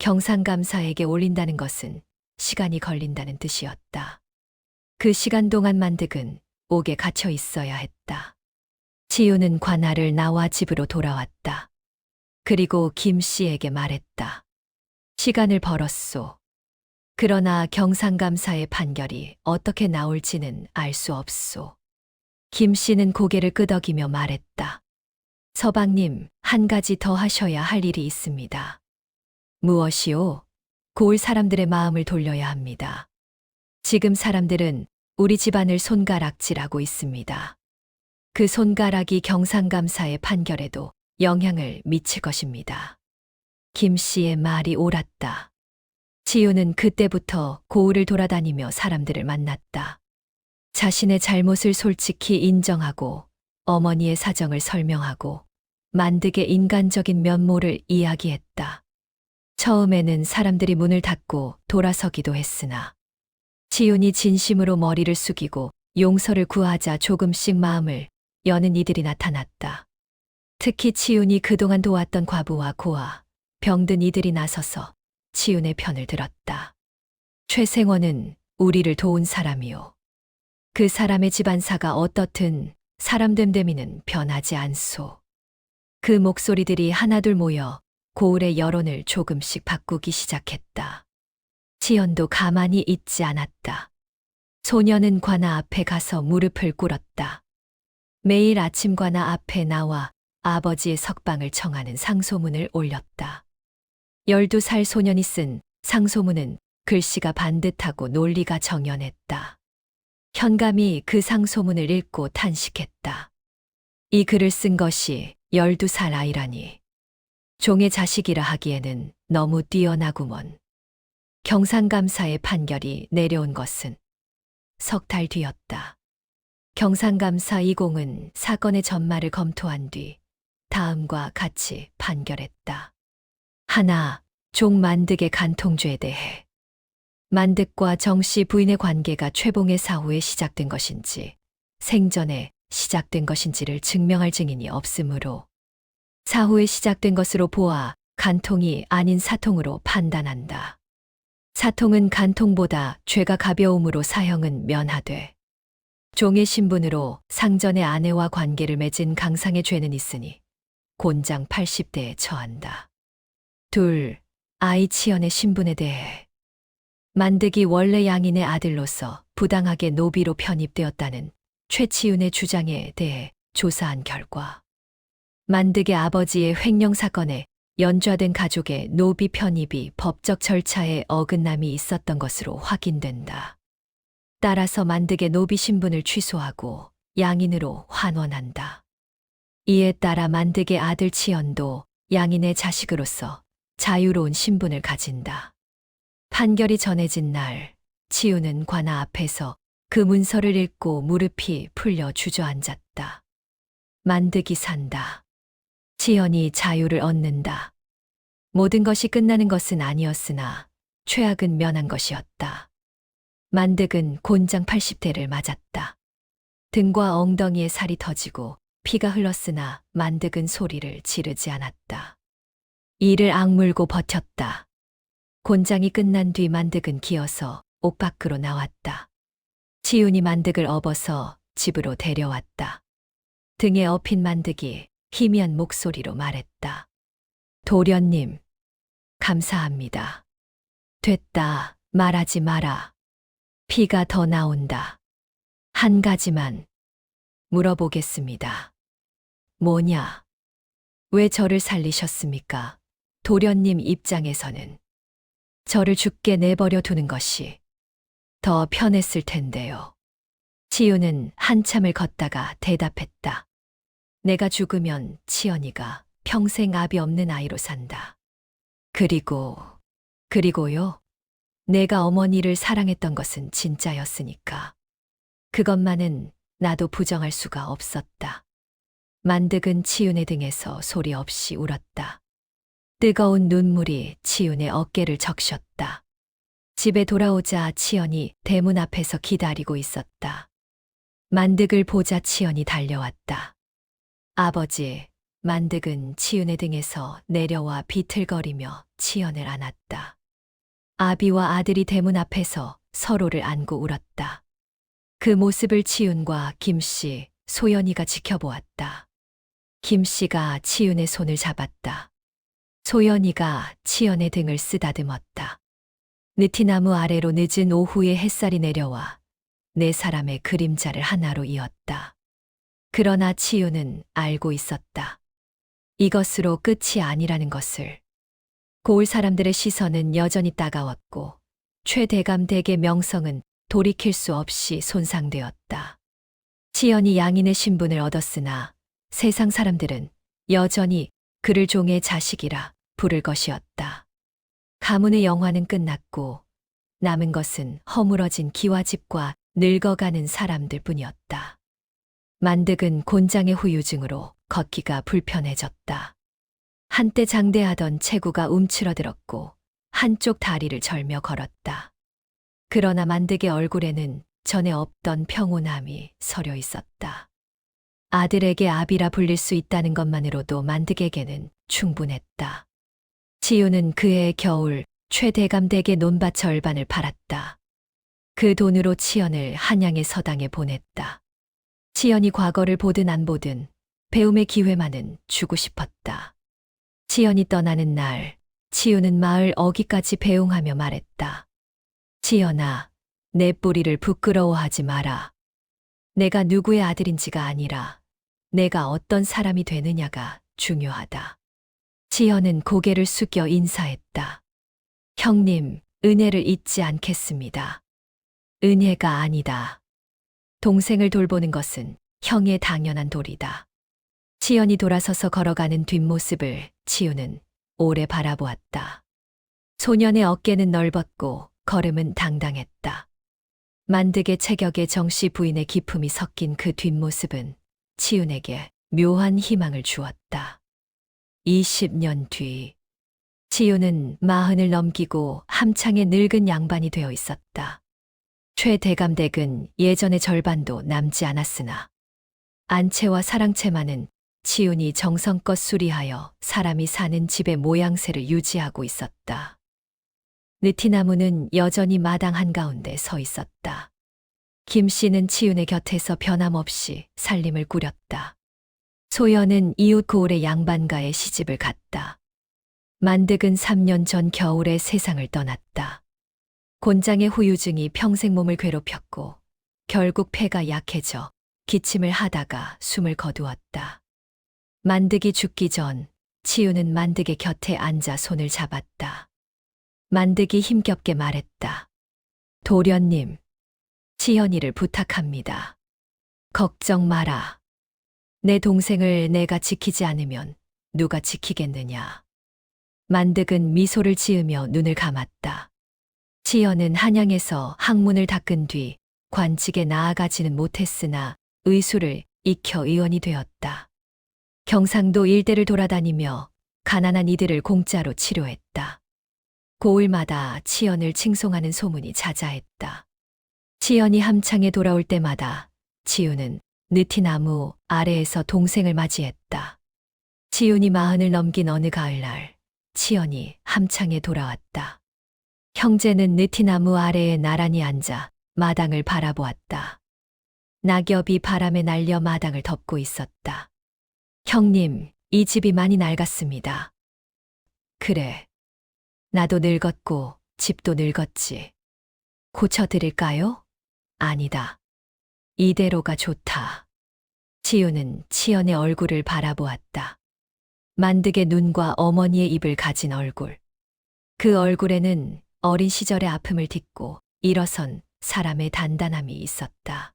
경상감사에게 올린다는 것은 시간이 걸린다는 뜻이었다. 그 시간 동안 만득은 옥에 갇혀 있어야 했다. 치유는 관할을 나와 집으로 돌아왔다. 그리고 김 씨에게 말했다. 시간을 벌었소. 그러나 경상감사의 판결이 어떻게 나올지는 알 수 없소. 김 씨는 고개를 끄덕이며 말했다. 서방님, 한 가지 더 하셔야 할 일이 있습니다. 무엇이오? 고을 사람들의 마음을 돌려야 합니다. 지금 사람들은 우리 집안을 손가락질하고 있습니다. 그 손가락이 경상감사의 판결에도 영향을 미칠 것입니다. 김 씨의 말이 옳았다. 치유는 그때부터 고을을 돌아다니며 사람들을 만났다. 자신의 잘못을 솔직히 인정하고 어머니의 사정을 설명하고 만득의 인간적인 면모를 이야기했다. 처음에는 사람들이 문을 닫고 돌아서기도 했으나 치윤이 진심으로 머리를 숙이고 용서를 구하자 조금씩 마음을 여는 이들이 나타났다. 특히 치윤이 그동안 도왔던 과부와 고아, 병든 이들이 나서서 치윤의 편을 들었다. 최생원은 우리를 도운 사람이요. 그 사람의 집안사가 어떻든 사람 됨됨이는 변하지 않소. 그 목소리들이 하나둘 모여 고을의 여론을 조금씩 바꾸기 시작했다. 치연도 가만히 있지 않았다. 소녀는 관아 앞에 가서 무릎을 꿇었다. 매일 아침 관아 앞에 나와 아버지의 석방을 청하는 상소문을 올렸다. 12살 소년이 쓴 상소문은 글씨가 반듯하고 논리가 정연했다. 현감이 그 상소문을 읽고 탄식했다. 이 글을 쓴 것이 12살 아이라니. 종의 자식이라 하기에는 너무 뛰어나구먼. 경상감사의 판결이 내려온 것은 석 달 뒤였다. 경상감사 2공은 사건의 전말을 검토한 뒤 다음과 같이 판결했다. 하나, 종 만득의 간통죄에 대해 만득과 정씨 부인의 관계가 최봉의 사후에 시작된 것인지 생전에 시작된 것인지를 증명할 증인이 없으므로 사후에 시작된 것으로 보아 간통이 아닌 사통으로 판단한다. 사통은 간통보다 죄가 가벼움으로 사형은 면하되 종의 신분으로 상전의 아내와 관계를 맺은 강상의 죄는 있으니 곤장 80대에 처한다. 둘, 아이 치연의 신분에 대해 만득이 원래 양인의 아들로서 부당하게 노비로 편입되었다는 최치윤의 주장에 대해 조사한 결과 만득의 아버지의 횡령 사건에 연좌된 가족의 노비 편입이 법적 절차에 어긋남이 있었던 것으로 확인된다. 따라서 만득의 노비 신분을 취소하고 양인으로 환원한다. 이에 따라 만득의 아들 치연도 양인의 자식으로서 자유로운 신분을 가진다. 판결이 전해진 날, 치유는 관아 앞에서 그 문서를 읽고 무릎이 풀려 주저앉았다. 만득이 산다. 치연이 자유를 얻는다. 모든 것이 끝나는 것은 아니었으나 최악은 면한 것이었다. 만득은 곤장 80대를 맞았다. 등과 엉덩이에 살이 터지고 피가 흘렀으나 만득은 소리를 지르지 않았다. 이를 악물고 버텼다. 곤장이 끝난 뒤 만득은 기어서 옥 밖으로 나왔다. 치윤이 만득을 업어서 집으로 데려왔다. 등에 업힌 만득이 희미한 목소리로 말했다. 도련님, 감사합니다. 됐다, 말하지 마라. 피가 더 나온다. 한 가지만 물어보겠습니다. 뭐냐? 왜 저를 살리셨습니까? 도련님 입장에서는 저를 죽게 내버려 두는 것이 더 편했을 텐데요. 치유는 한참을 걷다가 대답했다. 내가 죽으면 치연이가 평생 아비 없는 아이로 산다. 그리고요? 내가 어머니를 사랑했던 것은 진짜였으니까. 그것만은 나도 부정할 수가 없었다. 만득은 치윤의 등에서 소리 없이 울었다. 뜨거운 눈물이 치윤의 어깨를 적셨다. 집에 돌아오자 치연이 대문 앞에서 기다리고 있었다. 만득을 보자 치연이 달려왔다. 아버지, 만득은 치윤의 등에서 내려와 비틀거리며 치연을 안았다. 아비와 아들이 대문 앞에서 서로를 안고 울었다. 그 모습을 치윤과 김씨, 소연이가 지켜보았다. 김씨가 치윤의 손을 잡았다. 소연이가 치연의 등을 쓰다듬었다. 느티나무 아래로 늦은 오후에 햇살이 내려와 네 사람의 그림자를 하나로 이었다. 그러나 치윤은 알고 있었다. 이것으로 끝이 아니라는 것을. 고을 사람들의 시선은 여전히 따가웠고 최대감 댁의 명성은 돌이킬 수 없이 손상되었다. 치연이 양인의 신분을 얻었으나 세상 사람들은 여전히 그를 종의 자식이라 부를 것이었다. 가문의 영화는 끝났고 남은 것은 허물어진 기와집과 늙어가는 사람들 뿐이었다. 만득은 곤장의 후유증으로 걷기가 불편해졌다. 한때 장대하던 체구가 움츠러들었고 한쪽 다리를 절며 걸었다. 그러나 만득의 얼굴에는 전에 없던 평온함이 서려 있었다. 아들에게 아비라 불릴 수 있다는 것만으로도 만득에게는 충분했다. 치유는 그해 겨울 최대감 댁의 논밭 절반을 팔았다. 그 돈으로 치연을 한양의 서당에 보냈다. 치연이 과거를 보든 안 보든 배움의 기회만은 주고 싶었다. 치연이 떠나는 날, 치유는 마을 어귀까지 배웅하며 말했다. 치연아, 내 뿌리를 부끄러워하지 마라. 내가 누구의 아들인지가 아니라 내가 어떤 사람이 되느냐가 중요하다. 치연은 고개를 숙여 인사했다. 형님, 은혜를 잊지 않겠습니다. 은혜가 아니다. 동생을 돌보는 것은 형의 당연한 도리다. 치연이 돌아서서 걸어가는 뒷모습을 치유는 오래 바라보았다. 소년의 어깨는 넓었고 걸음은 당당했다. 만득의 체격에 정씨 부인의 기품이 섞인 그 뒷모습은 치윤에게 묘한 희망을 주었다. 20년 뒤, 치윤은 40을 넘기고 함창의 늙은 양반이 되어 있었다. 최 대감댁은 예전의 절반도 남지 않았으나 안채와 사랑채만은 치윤이 정성껏 수리하여 사람이 사는 집의 모양새를 유지하고 있었다. 느티나무는 여전히 마당 한가운데 서 있었다. 김 씨는 치윤의 곁에서 변함없이 살림을 꾸렸다. 소연은 이웃 고을의 양반가에 시집을 갔다. 만득은 3년 전 겨울에 세상을 떠났다. 곤장의 후유증이 평생 몸을 괴롭혔고 결국 폐가 약해져 기침을 하다가 숨을 거두었다. 만득이 죽기 전 치유는 만득의 곁에 앉아 손을 잡았다. 만득이 힘겹게 말했다. 도련님, 치현이를 부탁합니다. 걱정 마라. 내 동생을 내가 지키지 않으면 누가 지키겠느냐. 만득은 미소를 지으며 눈을 감았다. 치현은 한양에서 학문을 닦은 뒤 관직에 나아가지는 못했으나 의술을 익혀 의원이 되었다. 경상도 일대를 돌아다니며 가난한 이들을 공짜로 치료했다. 고을마다 치현을 칭송하는 소문이 자자했다. 치현이 함창에 돌아올 때마다 치윤은 느티나무 아래에서 동생을 맞이했다. 치윤이 40을 넘긴 어느 가을날 치현이 함창에 돌아왔다. 형제는 느티나무 아래에 나란히 앉아 마당을 바라보았다. 낙엽이 바람에 날려 마당을 덮고 있었다. 형님, 이 집이 많이 낡았습니다. 그래. 나도 늙었고 집도 늙었지. 고쳐드릴까요? 아니다. 이대로가 좋다. 치유는 치연의 얼굴을 바라보았다. 만득의 눈과 어머니의 입을 가진 얼굴. 그 얼굴에는 어린 시절의 아픔을 딛고 일어선 사람의 단단함이 있었다.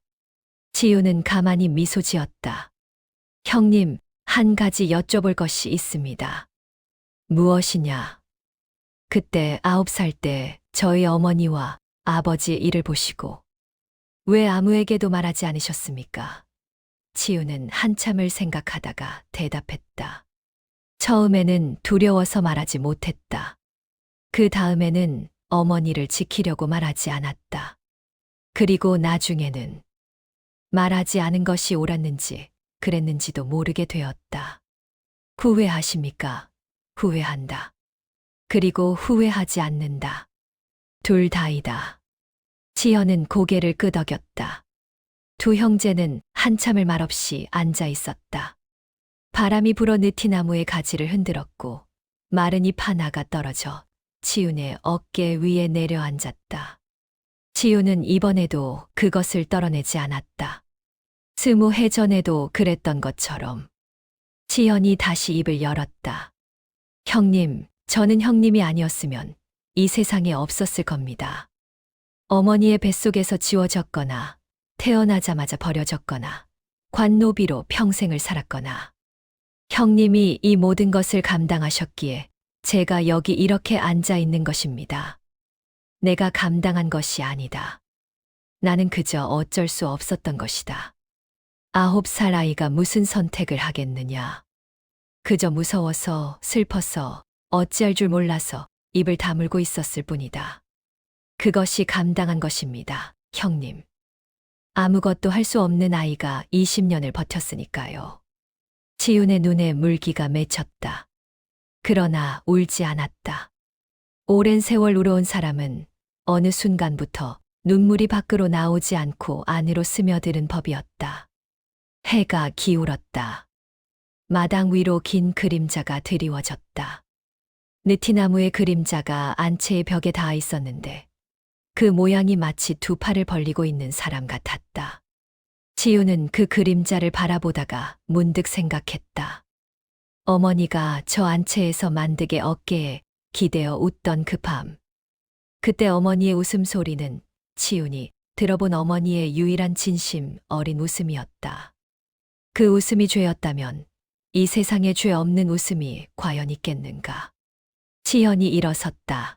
치유는 가만히 미소 지었다. 형님, 한 가지 여쭤볼 것이 있습니다. 무엇이냐? 그때 9살 때 저희 어머니와 아버지의 일을 보시고 왜 아무에게도 말하지 않으셨습니까? 치유는 한참을 생각하다가 대답했다. 처음에는 두려워서 말하지 못했다. 그 다음에는 어머니를 지키려고 말하지 않았다. 그리고 나중에는 말하지 않은 것이 옳았는지 그랬는지도 모르게 되었다. 후회하십니까? 후회한다. 그리고 후회하지 않는다. 둘 다이다. 치현은 고개를 끄덕였다. 두 형제는 한참을 말없이 앉아 있었다. 바람이 불어 느티나무의 가지를 흔들었고 마른 잎 하나가 떨어져 치윤의 어깨 위에 내려앉았다. 치윤은 이번에도 그것을 떨어내지 않았다. 20해 전에도 그랬던 것처럼. 치현이 다시 입을 열었다. 형님, 저는 형님이 아니었으면 이 세상에 없었을 겁니다. 어머니의 뱃속에서 지워졌거나 태어나자마자 버려졌거나 관노비로 평생을 살았거나 형님이 이 모든 것을 감당하셨기에 제가 여기 이렇게 앉아 있는 것입니다. 내가 감당한 것이 아니다. 나는 그저 어쩔 수 없었던 것이다. 9살 아이가 무슨 선택을 하겠느냐. 그저 무서워서 슬퍼서 어찌할 줄 몰라서 입을 다물고 있었을 뿐이다. 그것이 감당한 것입니다, 형님. 아무것도 할 수 없는 아이가 20년을 버텼으니까요. 치윤의 눈에 물기가 맺혔다. 그러나 울지 않았다. 오랜 세월 울어온 사람은 어느 순간부터 눈물이 밖으로 나오지 않고 안으로 스며드는 법이었다. 해가 기울었다. 마당 위로 긴 그림자가 드리워졌다. 느티나무의 그림자가 안채의 벽에 닿아 있었는데 그 모양이 마치 두 팔을 벌리고 있는 사람 같았다. 치유는 그 그림자를 바라보다가 문득 생각했다. 어머니가 저 안채에서 만득의 어깨에 기대어 웃던 그 밤. 그때 어머니의 웃음소리는 치윤이 들어본 어머니의 유일한 진심 어린 웃음이었다. 그 웃음이 죄였다면 이 세상에 죄 없는 웃음이 과연 있겠는가. 치현이 일어섰다.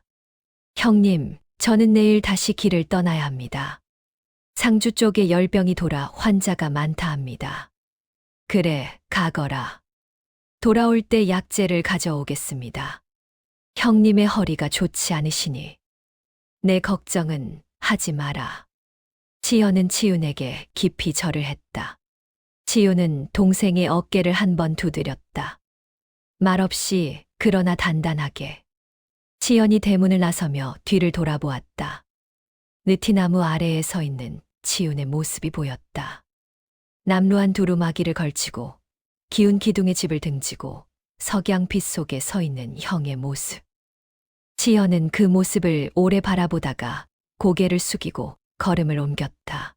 형님, 저는 내일 다시 길을 떠나야 합니다. 상주 쪽에 열병이 돌아 환자가 많다 합니다. 그래, 가거라. 돌아올 때 약재를 가져오겠습니다. 형님의 허리가 좋지 않으시니 내 걱정은 하지 마라. 지연은 치윤에게 깊이 절을 했다. 치윤은 동생의 어깨를 한 번 두드렸다. 말없이 그러나 단단하게. 지연이 대문을 나서며 뒤를 돌아보았다. 느티나무 아래에 서 있는 치윤의 모습이 보였다. 남루한 두루마기를 걸치고 기운 기둥의 집을 등지고 석양빛 속에 서 있는 형의 모습. 지연은 그 모습을 오래 바라보다가 고개를 숙이고 걸음을 옮겼다.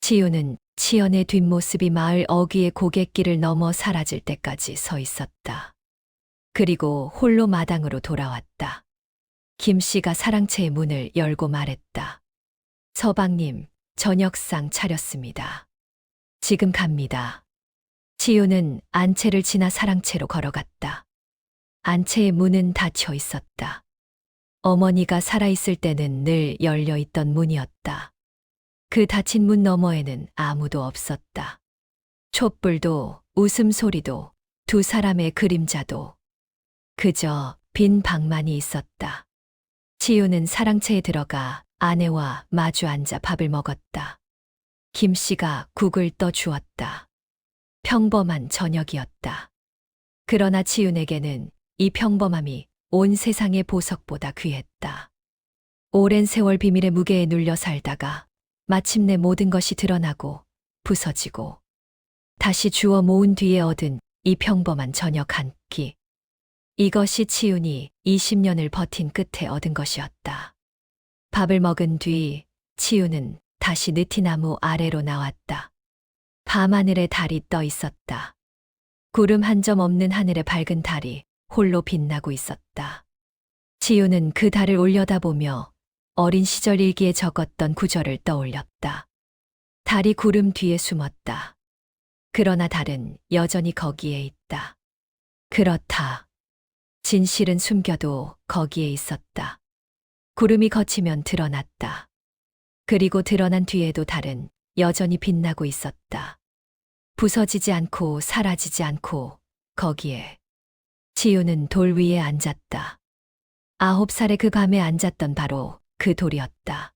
치윤은 치연의 뒷모습이 마을 어귀의 고갯길을 넘어 사라질 때까지 서 있었다. 그리고 홀로 마당으로 돌아왔다. 김 씨가 사랑채의 문을 열고 말했다. 서방님, 저녁상 차렸습니다. 지금 갑니다. 치윤은 안채를 지나 사랑채로 걸어갔다. 안채의 문은 닫혀 있었다. 어머니가 살아있을 때는 늘 열려 있던 문이었다. 그 닫힌 문 너머에는 아무도 없었다. 촛불도 웃음소리도 두 사람의 그림자도 그저 빈 방만이 있었다. 치윤은 사랑채에 들어가 아내와 마주 앉아 밥을 먹었다. 김 씨가 국을 떠주었다. 평범한 저녁이었다. 그러나 치윤에게는 이 평범함이 온 세상의 보석보다 귀했다. 오랜 세월 비밀의 무게에 눌려 살다가 마침내 모든 것이 드러나고 부서지고 다시 주워 모은 뒤에 얻은 이 평범한 저녁 한 끼. 이것이 치윤이 20년을 버틴 끝에 얻은 것이었다. 밥을 먹은 뒤 치윤은 다시 느티나무 아래로 나왔다. 밤하늘에 달이 떠 있었다. 구름 한 점 없는 하늘의 밝은 달이 홀로 빛나고 있었다. 치윤은 그 달을 올려다보며 어린 시절 일기에 적었던 구절을 떠올렸다. 달이 구름 뒤에 숨었다. 그러나 달은 여전히 거기에 있다. 그렇다. 진실은 숨겨도 거기에 있었다. 구름이 걷히면 드러났다. 그리고 드러난 뒤에도 달은 여전히 빛나고 있었다. 부서지지 않고 사라지지 않고 거기에. 치윤은 돌 위에 앉았다. 9살의 그 밤에 앉았던 바로 그 돌이었다.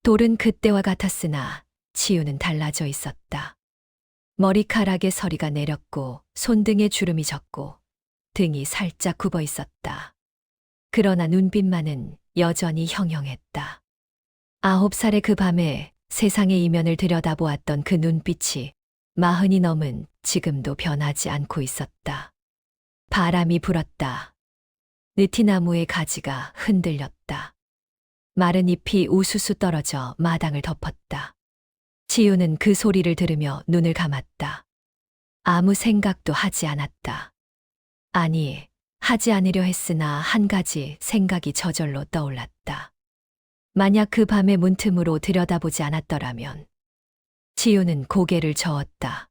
돌은 그때와 같았으나 치윤은 달라져 있었다. 머리카락에 서리가 내렸고 손등에 주름이 졌고 등이 살짝 굽어 있었다. 그러나 눈빛만은 여전히 형형했다. 9살의 그 밤에 세상의 이면을 들여다보았던 그 눈빛이 40이 넘은 지금도 변하지 않고 있었다. 바람이 불었다. 느티나무의 가지가 흔들렸다. 마른 잎이 우수수 떨어져 마당을 덮었다. 치윤은 그 소리를 들으며 눈을 감았다. 아무 생각도 하지 않았다. 아니, 하지 않으려 했으나 한 가지 생각이 저절로 떠올랐다. 만약 그 밤의 문틈으로 들여다보지 않았더라면. 치윤은 고개를 저었다.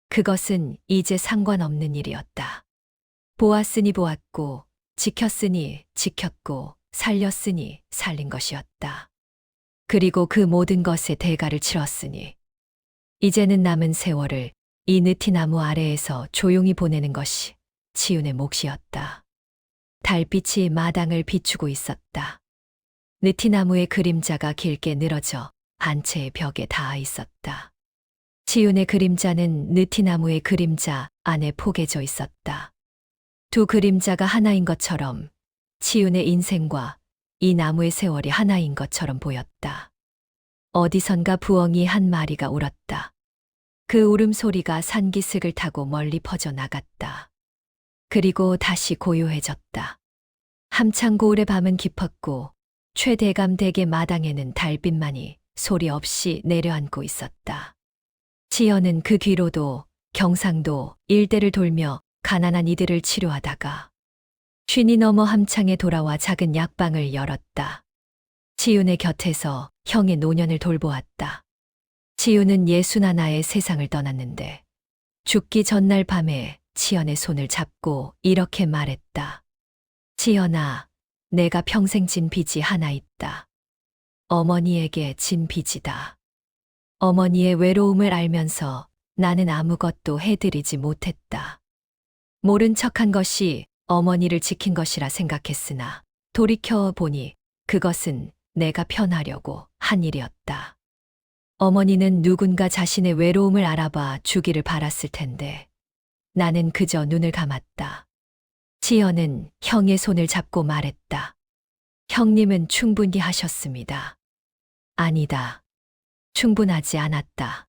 그것은 이제 상관없는 일이었다. 보았으니 보았고, 지켰으니 지켰고, 살렸으니 살린 것이었다. 그리고 그 모든 것의 대가를 치렀으니 이제는 남은 세월을 이 느티나무 아래에서 조용히 보내는 것이 치윤의 몫이었다. 달빛이 마당을 비추고 있었다. 느티나무의 그림자가 길게 늘어져 안채의 벽에 닿아 있었다. 치윤의 그림자는 느티나무의 그림자 안에 포개져 있었다. 두 그림자가 하나인 것처럼 치윤의 인생과 이 나무의 세월이 하나인 것처럼 보였다. 어디선가 부엉이 한 마리가 울었다. 그 울음소리가 산기슭을 타고 멀리 퍼져 나갔다. 그리고 다시 고요해졌다. 함창 고을의 밤은 깊었고 최대감 댁의 마당에는 달빛만이 소리 없이 내려앉고 있었다. 치연은 그 뒤로도 경상도 일대를 돌며 가난한 이들을 치료하다가 쉰이 넘어 함창에 돌아와 작은 약방을 열었다. 치윤의 곁에서 형의 노년을 돌보았다. 치윤은 61의 세상을 떠났는데 죽기 전날 밤에 치연의 손을 잡고 이렇게 말했다. 치연아, 내가 평생 진 빚이 하나 있다. 어머니에게 진 빚이다. 어머니의 외로움을 알면서 나는 아무것도 해드리지 못했다. 모른 척한 것이 어머니를 지킨 것이라 생각했으나 돌이켜 보니 그것은 내가 편하려고 한 일이었다. 어머니는 누군가 자신의 외로움을 알아봐 주기를 바랐을 텐데 나는 그저 눈을 감았다. 지연은 형의 손을 잡고 말했다. 형님은 충분히 하셨습니다. 아니다. 충분하지 않았다.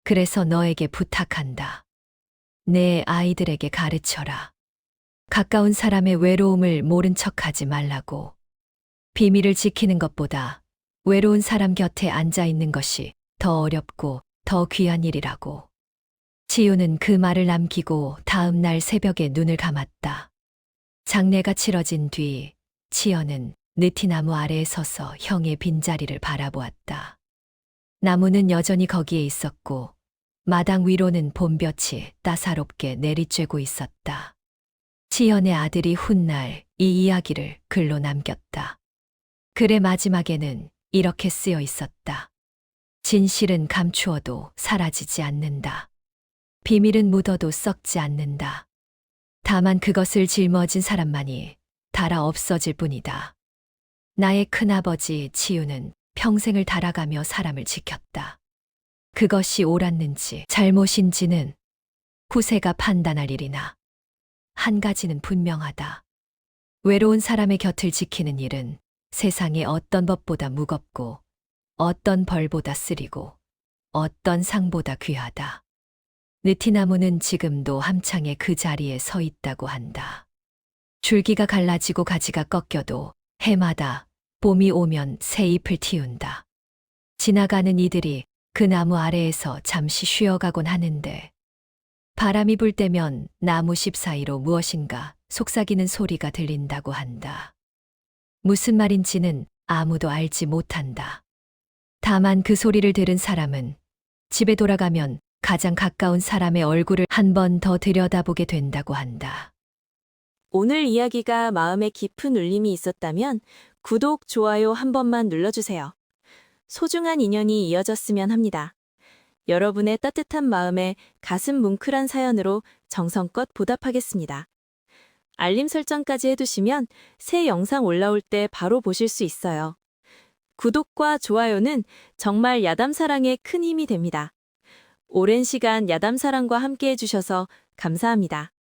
그래서 너에게 부탁한다. 내 아이들에게 가르쳐라. 가까운 사람의 외로움을 모른 척하지 말라고. 비밀을 지키는 것보다 외로운 사람 곁에 앉아 있는 것이 더 어렵고 더 귀한 일이라고. 지우는 그 말을 남기고 다음 날 새벽에 눈을 감았다. 장례가 치러진 뒤 지연은 느티나무 아래에 서서 형의 빈자리를 바라보았다. 나무는 여전히 거기에 있었고 마당 위로는 봄볕이 따사롭게 내리쬐고 있었다. 지연의 아들이 훗날 이 이야기를 글로 남겼다. 글의 마지막에는 이렇게 쓰여 있었다. 진실은 감추어도 사라지지 않는다. 비밀은 묻어도 썩지 않는다. 다만 그것을 짊어진 사람만이 달아 없어질 뿐이다. 나의 큰아버지 지우는 평생을 달아가며 사람을 지켰다. 그것이 옳았는지 잘못인지는 후세가 판단할 일이나 한 가지는 분명하다. 외로운 사람의 곁을 지키는 일은 세상의 어떤 법보다 무겁고 어떤 벌보다 쓰리고 어떤 상보다 귀하다. 느티나무는 지금도 함창에 그 자리에 서 있다고 한다. 줄기가 갈라지고 가지가 꺾여도 해마다 봄이 오면 새 잎을 틔운다. 지나가는 이들이 그 나무 아래에서 잠시 쉬어가곤 하는데 바람이 불 때면 나무십 사이로 무엇인가 속삭이는 소리가 들린다고 한다. 무슨 말인지는 아무도 알지 못한다. 다만 그 소리를 들은 사람은 집에 돌아가면 가장 가까운 사람의 얼굴을 한 번 더 들여다보게 된다고 한다. 오늘 이야기가 마음에 깊은 울림이 있었다면 구독, 좋아요 한 번만 눌러주세요. 소중한 인연이 이어졌으면 합니다. 여러분의 따뜻한 마음에 가슴 뭉클한 사연으로 정성껏 보답하겠습니다. 알림 설정까지 해두시면 새 영상 올라올 때 바로 보실 수 있어요. 구독과 좋아요는 정말 야담사랑에 큰 힘이 됩니다. 오랜 시간 야담사랑과 함께 해주셔서 감사합니다.